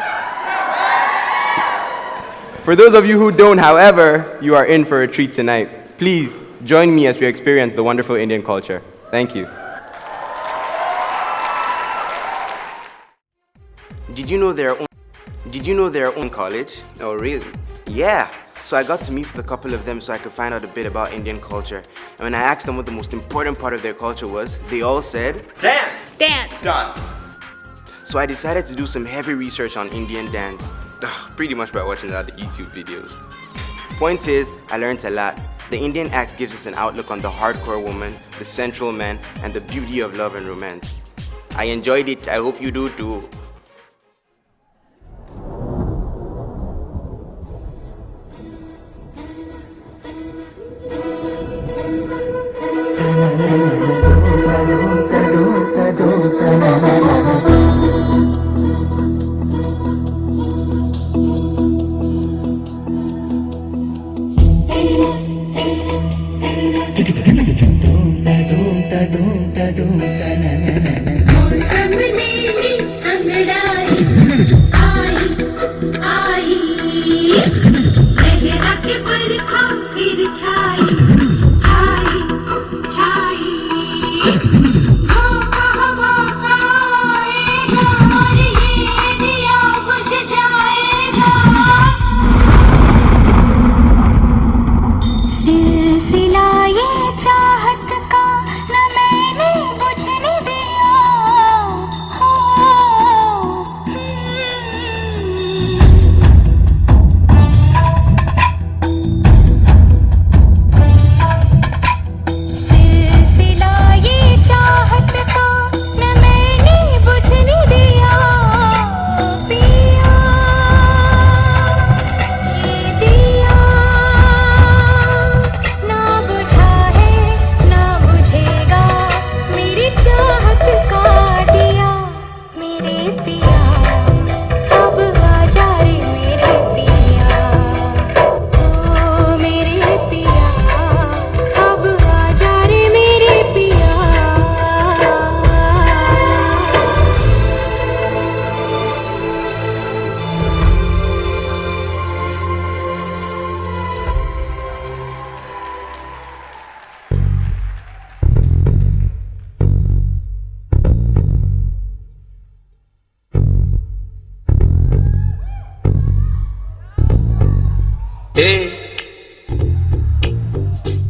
For those of you who don't, however, you are in for a treat tonight. Please join me as we experience the wonderful Indian culture. Thank you. Did you know their own college? Oh, really? Yeah. So I got to meet with a couple of them so I could find out a bit about Indian culture. And when I asked them what the most important part of their culture was, they all said, dance! Dance! Dance! So I decided to do some heavy research on Indian dance. Pretty much by watching a lot of YouTube videos. Point is, I learned a lot. The Indian Act gives us an outlook on the hardcore woman, the sensual man, and the beauty of love and romance. I enjoyed it. I hope you do too.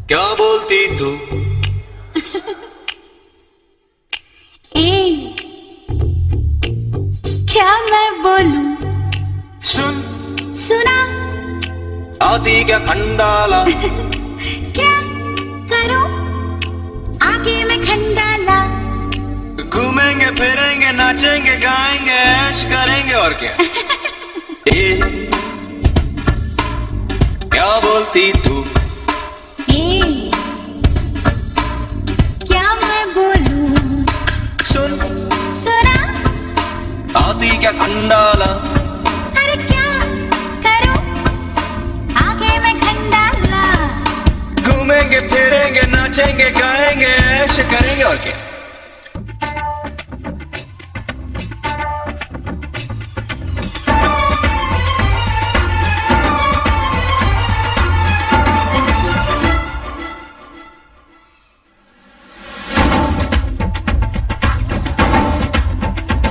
क्या बोलती तू क्या मैं बोलूं सुन सुना आती क्या खंडाला क्या करूं घूमेंगे फिरेंगे नाचेंगे गाएंगे ऐश करेंगे और क्या ये क्या बोलती तू ये क्या मैं बोलूं सुन सुना आती क्या खंडाला अरे क्या करूं आगे मैं खंडाला घूमेंगे फिरेंगे नाचेंगे गाएंगे ऐश करेंगे और क्या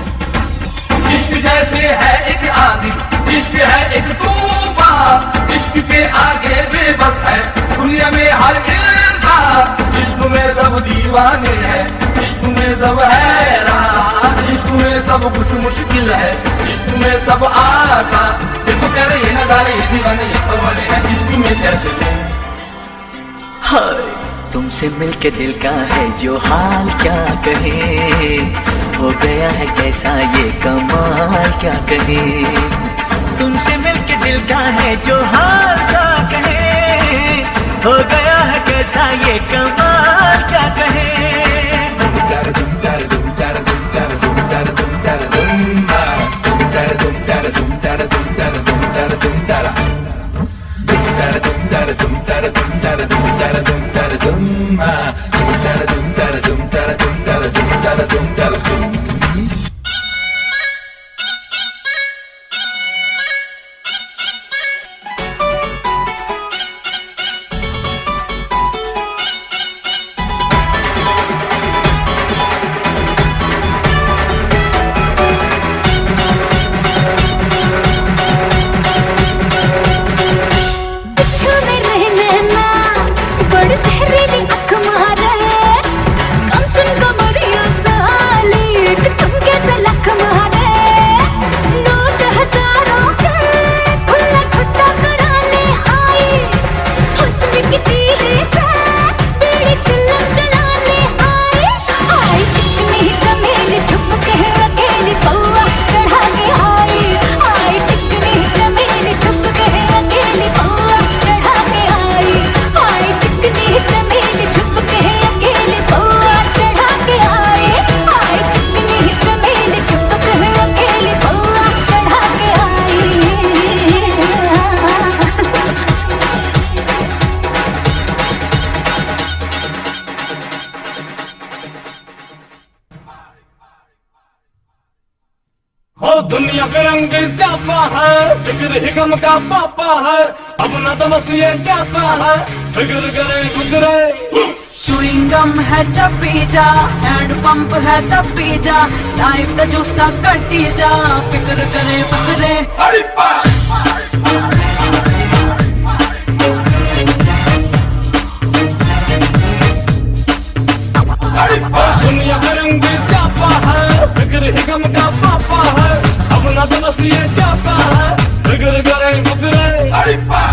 इश्क जैसे है एक आंधी इश्क है एक तूफान इश्क के आगे बेबस है दुनिया में हर इंसान इश्क में सब दीवाने हैं इश्क में सब हैरान इश्क में सब कुछ मुश्किल है इश्क में सब आसान देखो प्यारे ये नजारे ये दीवाने ये परवाने हैं इश्क में कैसे हैं हाय तुमसे मिलके दिल का है जो हाल क्या कहे हो गया है कैसा ये कमाल क्या कहे तुमसे मिलके दिल का है जो हाल क्या कहे हो गया है कैसा ये कमाल क्या कहे दुनिया फिरंगी स्यापा है फिक्र ही गम का पापा है अब न तो बस ये चाहता है फिक्र करे गुजरे चुइंगम है चपी जा हैंड पंप है तपी जा लाइफ का जूसा कटी जा फिक्र करे गुजरे दुनिया फिरंगी स्यापा है फिक्र ही गम का पापा है अब न तो बस ये चाहता है फिक्र करे गुजरे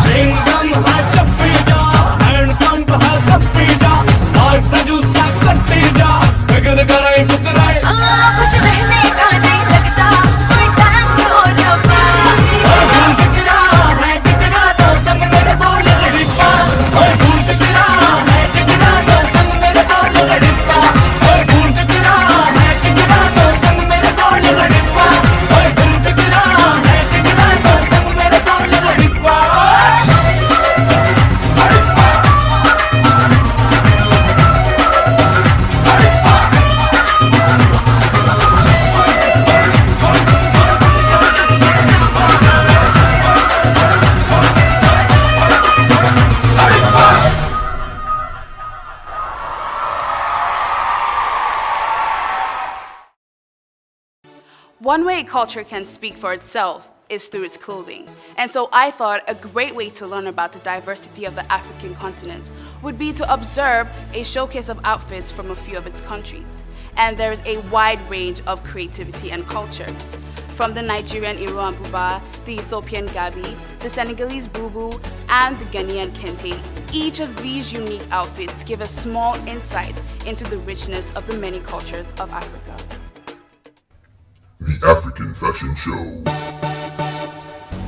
चुइंगम है चपी जा हैंड पंप है तपी जा लाइफ का जूसा कटी जा फिक्र करे गुजरे कुछ रहने का नहीं लगता कोई टाइम से हो जाता जिगरा है जिगरा तो संग मेरे बोल लड़ी पा जिगरा है जिगरा तो संग मेरे बोल लड़ी पा जिगरा है जिगरा तो संग मेरे बोल लड़ी पा जिगरा है जिगरा तो संग मेरे बोल लड़ी पा One way a culture can speak for itself is through its clothing. And so I thought a great way to learn about the diversity of the African continent would be to observe a showcase of outfits from a few of its countries. And there is a wide range of creativity and culture. From the Nigerian Iro and Buba, the Ethiopian Gabi, the Senegalese Bubu, and the Ghanaian Kente. each of these unique outfits give a small insight into the richness of the many cultures of Africa. The African Fashion Show.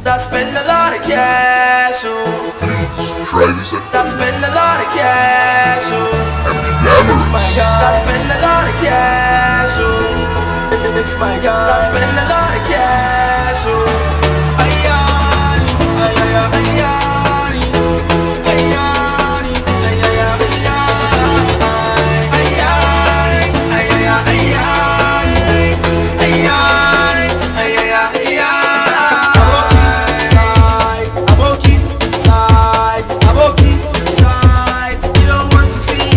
I spend a lot of cash, oh. Please try this at I spend a lot of cash, oh. and be glamorous. It's my God. I spend a lot of cash, oh. It's my God. I spend a lot of cash, oh. Ayani, ayaya, ayani, ayani, ayaya, ayani, ayaya, ayani, ayani, ayaya, ayani. Aboki, side, aboki, side. You don't want to see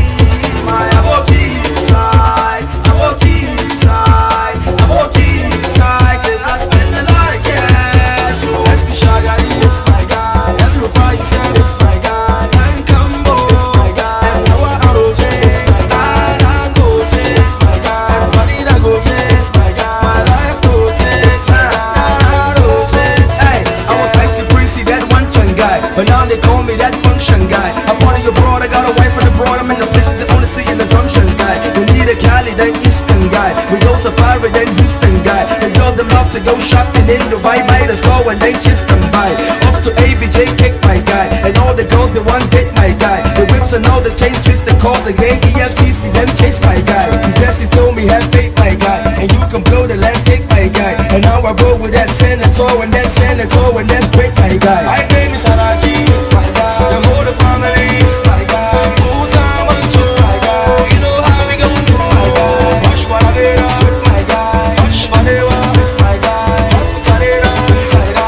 my aboki side, aboki side, aboki side. 'Cause I spend a lot of cash. Oh, SP Shagari, it's my guy. And Lufa, you said it's my guy. And Kambo, it's my guy. And Nawa Aroje, it's my guy. And Gote, it's my guy. And Farida Gote, it's my guy. My life Gote, it's my guy. Hey, I was spicy breezy, that one chun guy. But now they call me that function guy. I'm part of your broad, I got a wife from the broad. I'm in the places that only see an assumption guy. We need a Cali, then Eastern guy. We go safari, then Houston guy. And girls them love to go shopping in Dubai. Buy the store and then kiss them by. Off to ABJ, kick my guy. And all the girls they want get my guy. The whips and all the chains switch the calls again. EFCC them chase my guy. See Jesse told me have faith my guy. And you can blow the landscape my guy. And now I roll with that senator and that senator and that's great my guy. My name is Haraki, it's my guy. The whole family, it's my guy. Who's someone to my guy? You know how we go, it's my guy. Wash Paradera, with my guy. Wash Padewa, it's my guy. Tarera,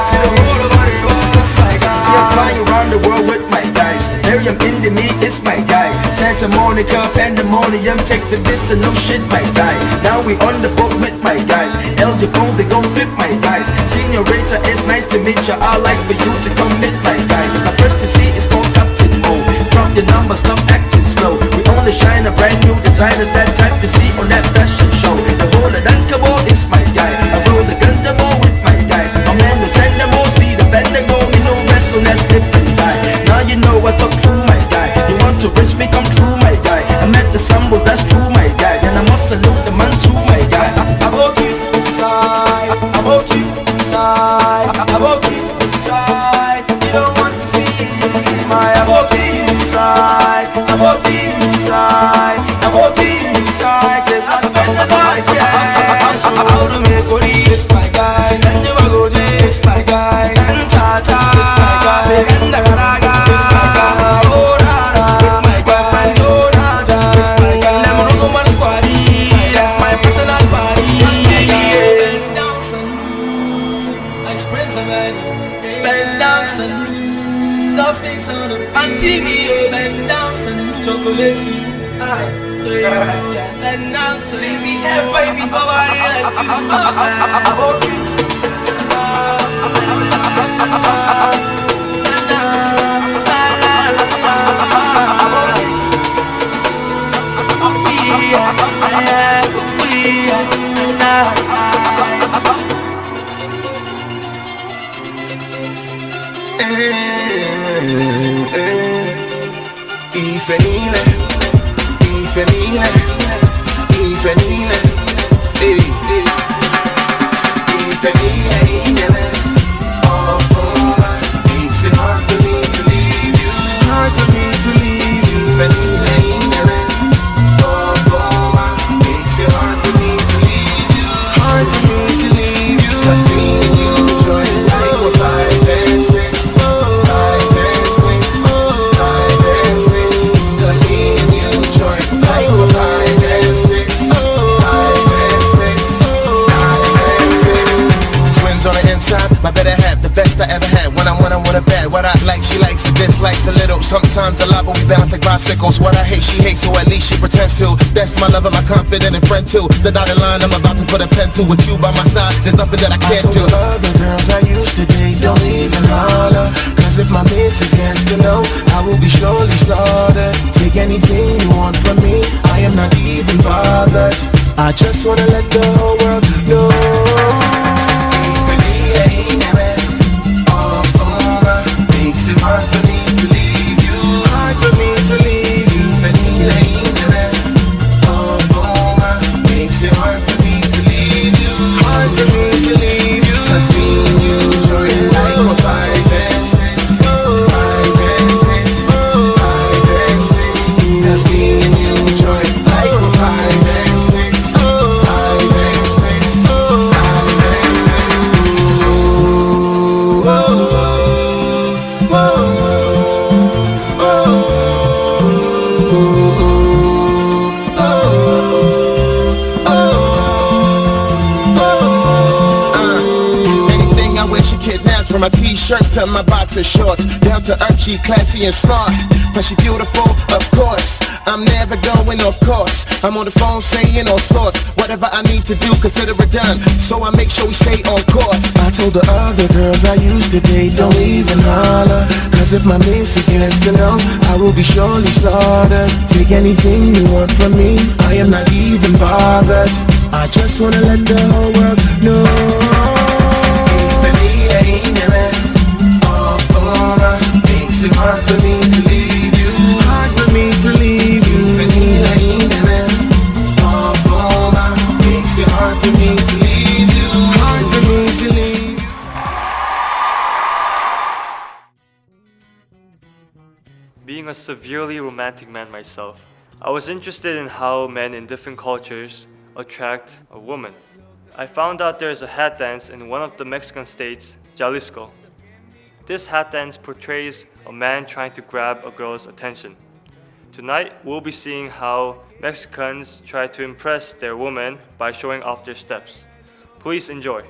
see the whole of Arewa, it's my guy. See I'm flying around the world with my guys. Miriam Indimi, it's my guy. Santa Monica, Pandemonium, take the piss and no shit my guy. Now we on the boat with my guys. LG phones, they gon' flip my guys. Senorita, it's nice to meet ya. I like for you to come meet my guys. My first to see is called Captain Mo. Drop your number, stop acting slow. We only shine a brand new designers, that type you see on that fashion show. The whole of Dankabo is my guy. I roll the Ganjamo with my guys. My man who send them all, see the Bendigo. Me no mess on that slip and die. Now you know I talk true my guy. You want to reach me, come true my guy. I met the Sambos, that's true my guy. And I must salute the man too my guy. Aboki side, aboki side, aboki side. You don't want to see my aboki side, aboki side, aboki side. 'Cause I spend a lot of cash. How to make money, it's my guy. And the Wagoje, it's my guy. And Tata, it's my guy. And the Garaga, it's my guy. Oh Rara, it's my girlfriend. Oh Raja, it's my guy. Never know go man squaddy, that's my personal body. It's my guy. Bend down, son. I express a man. Bend down, son. Love sticks on the TV. Bend down, son. Chocolate. Bend down, son. See me there, baby, nobody like you. Ifenile, Ifenile, Ifenile, Ifenile, oh, makes it hard for me to leave you, hard for me to leave you. Ifenile, oh, makes it hard for me to leave you, hard for me to leave you. 'Cause me and you join like a 5 and 6, 5 and 6, 5 and 6. 'Cause me and you join like a 5 and 6, 5 and 6, 5 and 6. Twins on the inside, my better half, the best I ever had. When I'm with a bad, what I like, she likes, and dislikes a little. Sometimes a lot, but we balance like bicycles. What I hate, she hates, so at least she pretends to. That's my lover, my confident and friend too. The dotted line, I'm about to put a pen to. With you by my side, there's nothing that I can't do. I told the other girls I used to date, don't even holler. 'Cause if my missus gets to know, I will be surely slaughtered. Take anything you want from me, I am not even bothered. I just wanna let the whole world know. Makes it hard for me to leave you, hard hard for me to leave you. Hard for me to leave you. 'Cause me and you join like a 5 and 6. 5 and 6. 5 and 6. That's me and you join like a 5 and 6. 5 and 6. 5 and 6. Ooh, whoa, whoa, anything I wear, she kidnaps. From my t-shirts to my boxer shorts, down to earth, she classy and smart. But she beautiful, of course. I'm never going off course. I'm on the phone saying all sorts. Whatever I need to do, consider it done. So I make sure we stay on course. I told the other girls I used to date, don't even holler. 'Cause if my missus gets to know, I will be surely slaughtered. Take anything you want from me, I am not even bothered. I just wanna let the whole world know. Makes it hard for me to leave you. Hard for me to leave you. Makes it hard for me to leave you. Hard for me to leave you. Being a severely romantic man myself, I was interested in how men in different cultures attract a woman. I found out there's a hat dance in one of the Mexican states, Jalisco. This hat dance portrays a man trying to grab a girl's attention. Tonight, we'll be seeing how Mexicans try to impress their woman by showing off their steps. Please enjoy.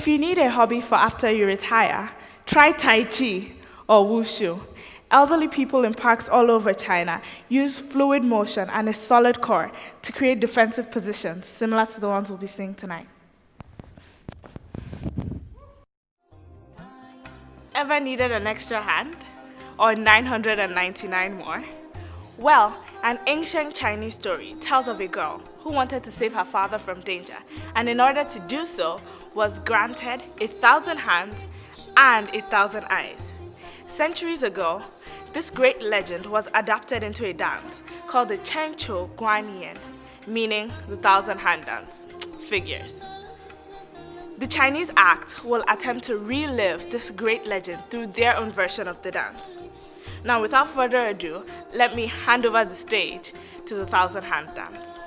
If you need a hobby for after you retire, try Tai Chi or Wushu. Elderly people in parks all over China use fluid motion and a solid core to create defensive positions similar to the ones we'll be seeing tonight. Ever needed an extra hand? Or 999 more? Well, an ancient Chinese story tells of a girl who wanted to save her father from danger, and in order to do so, was granted 1,000 hands and 1,000 eyes. Centuries ago, this great legend was adapted into a dance called the Chencho Guanyin, meaning the 1,000-hand dance. Figures. The Chinese Act will attempt to relive this great legend through their own version of the dance. Now, without further ado, let me hand over the stage to the 1,000-hand dance.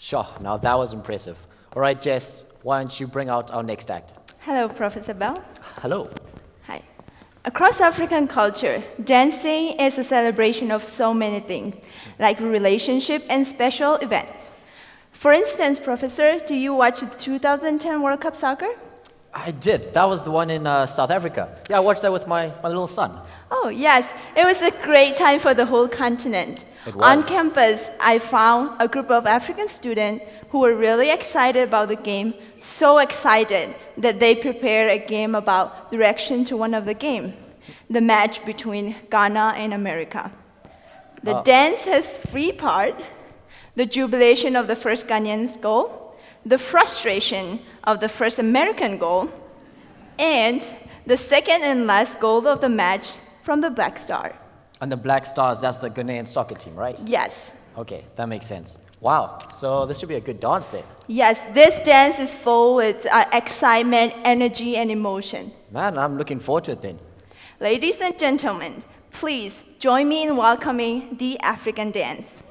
Sure, now that was impressive. All right, Jess, why don't you bring out our next act? Hello, Professor Bell. Hello. Hi. Across African culture, dancing is a celebration of so many things, like relationship and special events. For instance, Professor, do you watch the 2010 World Cup soccer? I did. That was the one in South Africa. Yeah, I watched that with my little son. Oh, yes. It was a great time for the whole continent. It was. On campus, I found a group of African students who were really excited about the game, so excited that they prepared a game about the reaction to one of the game, the match between Ghana and America. The dance has 3 parts: the jubilation of the first Ghanaian's goal, the frustration of the first American goal, and the second and last goal of the match from the Black Star. And the Black Stars, that's the Ghanaian soccer team, right? Yes. Okay, that makes sense. Wow, so this should be a good dance then. Yes, this dance is full with excitement, energy, and emotion. Man, I'm looking forward to it then. Ladies and gentlemen, please join me in welcoming the African dance.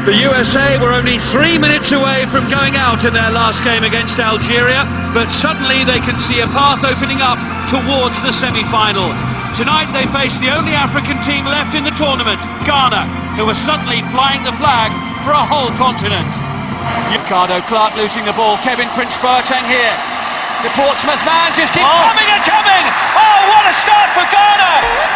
The USA were only 3 minutes away from going out in their last game against Algeria, but suddenly they can see a path opening up towards the semi-final. Tonight they face the only African team left in the tournament, Ghana, who are suddenly flying the flag for a whole continent. Ricardo Clark losing the ball, Kevin Prince Boateng here. The Portsmouth man just keeps coming and coming! Oh, what a start for Ghana!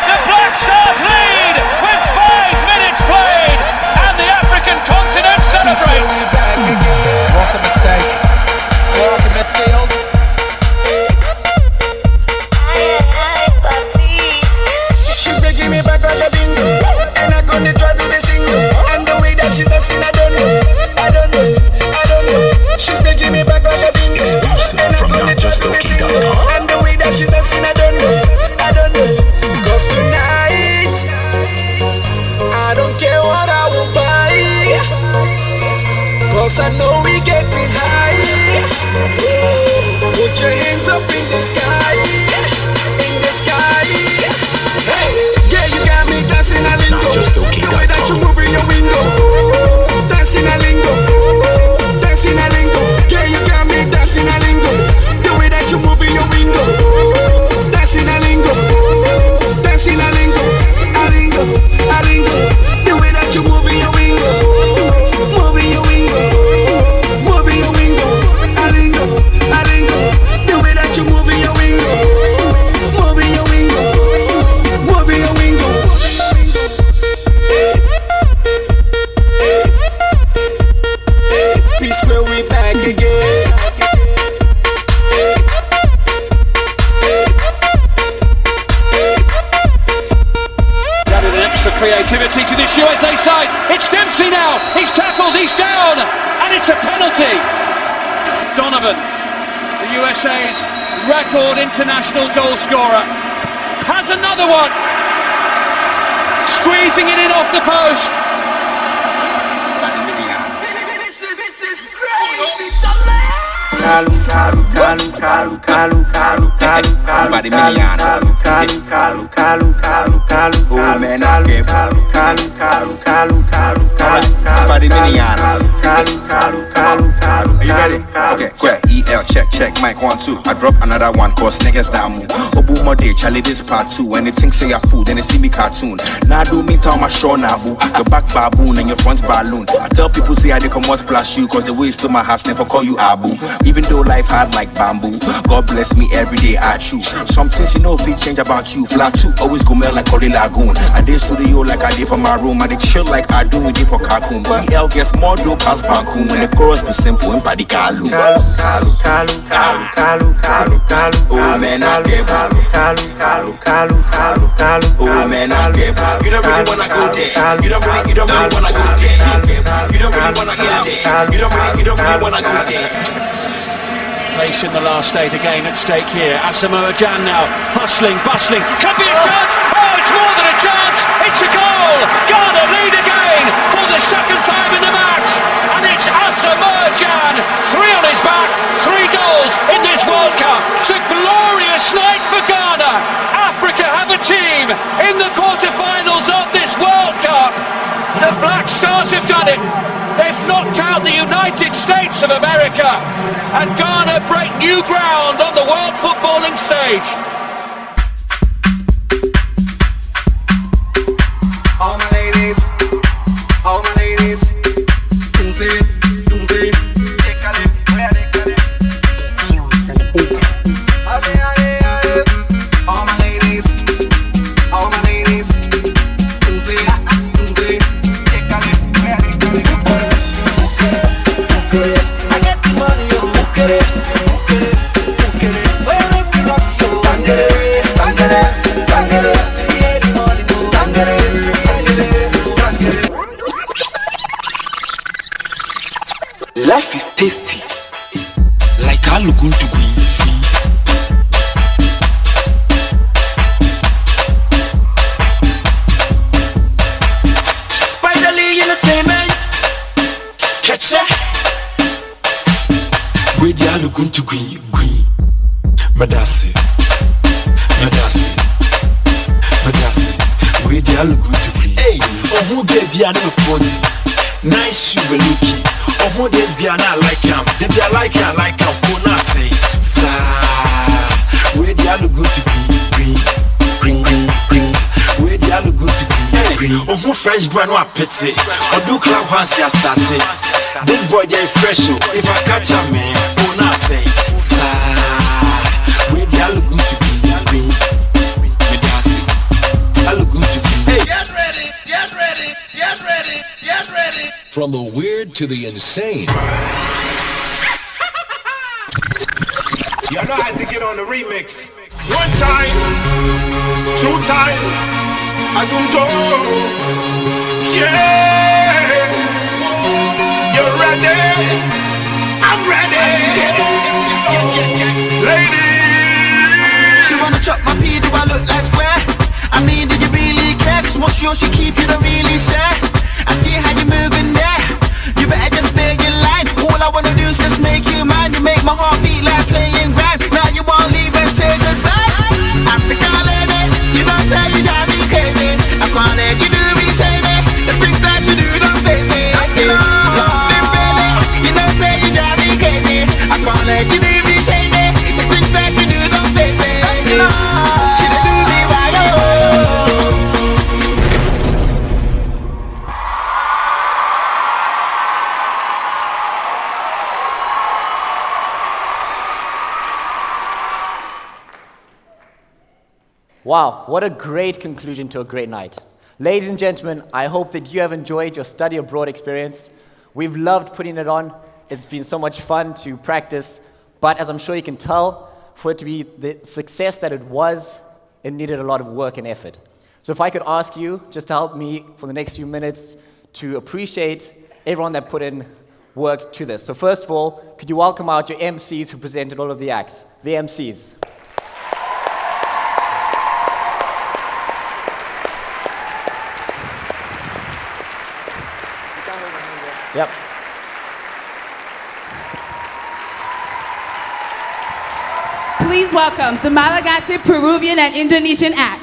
The Black Stars lead with 5 minutes played! And the African continent celebrates! What a mistake. Clark in midfield. She's making me back like a bingo, and I'm gonna try to be single. And the way that she's dancing, I don't know. She's making me back like a bingo, and I'm gonna try to be single. And the way that she's dancing, I don't know. Cause tonight, I don't care what I will buy, cause I know we getting high. Put your hands up in the sky, Hey, yeah, you got me dancing a lingo. The way that you move in your window, dancing a lingo. Yeah, you got me dancing a lingo. The way that you move in your window, dancing a lingo. The way that you move in your window, a lingo. The way that you move in your window, Peace where we back again. Added an extra creativity to this USA side. It's Dempsey now. He's tackled, he's down, and it's a penalty. Donovan, the USA's record international goal scorer, has another one. Squeezing it in off the post. Are you ready? Okay, square, EL, check, mic 1, 2. I drop another one, cause niggas down move. Obu more day, Charlie, this part 2. When they think say your food, then they see me cartoon. Now do me tell my show now, boo. Your back baboon and your front balloon. I tell people say I they come out splash you, cause the way to my house never call you Abu. Even though life hard like bamboo, God bless me every day I choose. Some things you know if it change about you. Flat 2 always go mail like Cody Lagoon. I did studio like I did for my room. I did chill like I do with it for Kakun. EL gets more dope past Bankun. When the chorus be simple and paddy kalu. Oh man, I give oh man, I give you don't really wanna go there. You don't really wanna go there. You don't really wanna go there. You don't really wanna go there. Place in the last 8 again at stake here. Asamoah Gyan now, hustling, bustling, could be a chance. Oh, it's more than a chance. It's a goal. Ghana lead again for the second time in the match, and it's Asamoah Gyan, 3 on his back, 3 goals in this have done it. They've knocked out the United States of America, and Ghana break new ground on the world footballing stage. All my ladies, all my ladies, Tunzi, Tunzi, Ekale, where they call it? Ale, ale, ale. All my ladies, Tunzi, Tunzi, Ekale, where they call it? I get the money, oh, mukere, mukere, mukere. Where make me rock you? Sangere, sangere, sangere. Yeah, the money go. Sangere, sangere, sangere. Life is tasty, like aluguntugu. Spiderly Entertainment, catch that. Where the aluguntugu, Madasi, Madasi, Madasi. Where the aluguntugu? Hey, oh who baby I never pose. Nice shoe looking. Oh, who this girl not like him? They be like him, who not say, sa. Where the other good to be? Green, green, green, green. Where the other good to be? Green. Oh, who fresh brand what pity? Oh, do club once you started. This boy they fresh, oh. If I catch a man, who not say, sa. Where the other good to be? Green, me dancing. I look good to be. Hey, get ready, get ready, get ready, get ready. From the weird to the insane. You know how to get on the remix. One time, two time, Azunto. Yeah, you're ready. I'm ready. Ladies, she wanna chop my pee, do I look like square? I mean, do you really care? Cause what's yours, she keep you, don't really share. I see how you moving there. You better just stay in line. All I wanna do is just make you mine. You make my heart beat like playing rhyme. Now you won't leave and say goodbye. Africa lady, you know say you drive me crazy. I can't let you do me shady. The things that you do don't faze me. Love baby, you know say you drive me crazy. I can't let you do me shady. The things that you do don't faze me. She done do me right, oh. Wow, what a great conclusion to a great night. Ladies and gentlemen, I hope that you have enjoyed your study abroad experience. We've loved putting it on. It's been so much fun to practice, but as I'm sure you can tell, for it to be the success that it was, it needed a lot of work and effort. So if I could ask you just to help me for the next few minutes to appreciate everyone that put in work to this. So first of all, could you welcome out your MCs who presented all of the acts? The MCs. Yep. Please welcome the Malagasy, Peruvian, and Indonesian Act.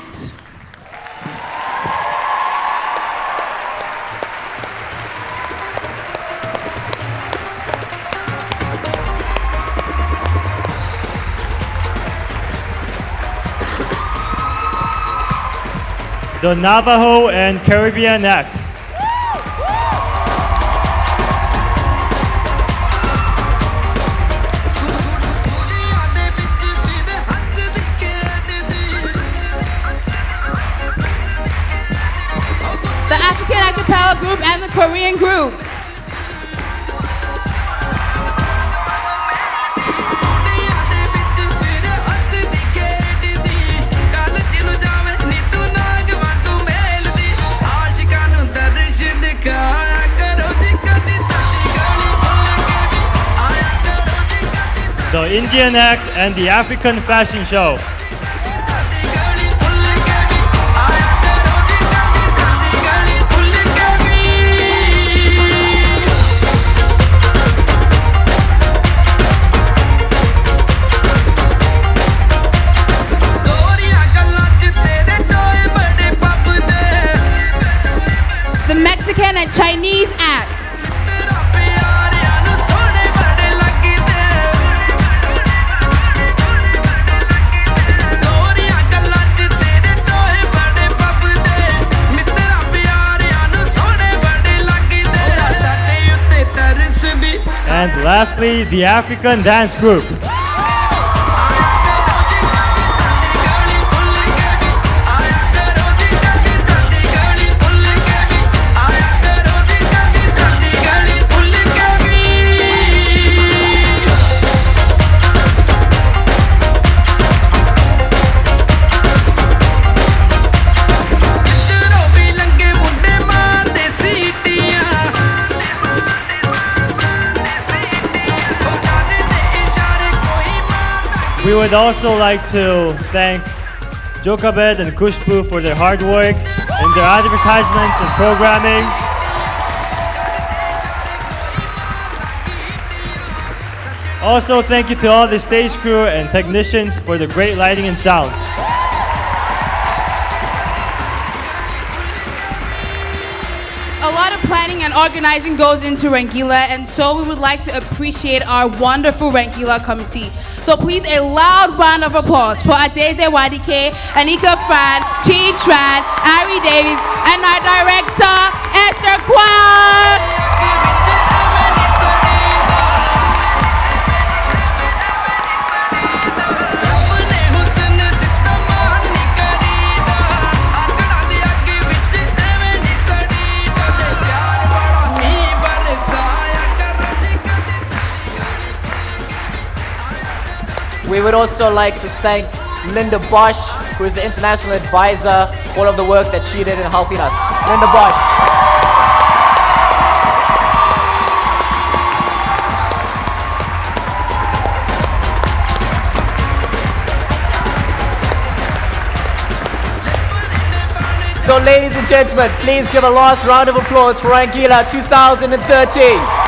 The Navajo and Carribean Act. The African Acapella group and the Korean group. The Indian Act and the African Fashion Show. The Mexican and Chinese Act. Lastly, the African Dance Group. We would also like to thank Jokabed and Kushbu for their hard work in their advertisements and programming. Also, thank you to all the stage crew and technicians for the great lighting and sound. A lot of planning and organizing goes into Rangeela, and so we would like to appreciate our wonderful Rangeela committee. So please, a loud round of applause for Adeze Wadike, Anika Fran, Chi Tran, Ari Davies, and our director, Esther Kwan. We would also like to thank Linda Bosch, who is the international advisor, all of the work that she did in helping us. Linda Bosch. So ladies and gentlemen, please give a last round of applause for Rangeela 2013.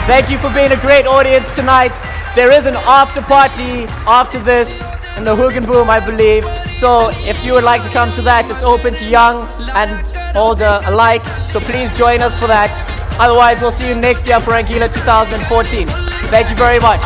Thank you for being a great audience tonight. There is an after party after this in the Hoog and Boom, I believe. So if you would like to come to that, it's open to young and older alike. So please join us for that. Otherwise, we'll see you next year for Rangeela 2014. Thank you very much.